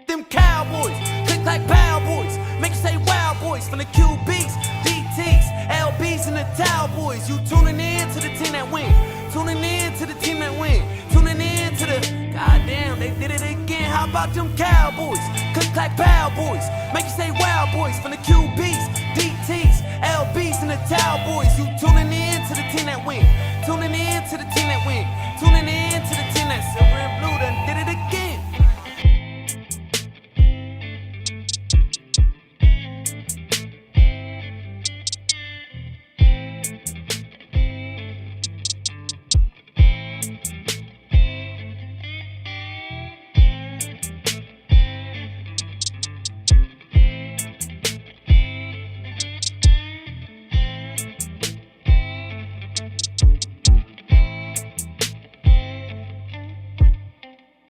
Them Cowboys, click like Power Boys. Make you say wow boys. From the QBs, DTs, LBs, and the Towel Boys. You tuning in to the team that win. Tuning in to the team that win. Tuning in to the, goddamn, they did it again. How about them Cowboys? Click like Power Boys. Make you say wow boys. From the QBs, DTs, LBs, and the Towel Boys. You tuning in to the team that win. Tuning in to the team that win. Tuning in to the team that silver and blue done did it again.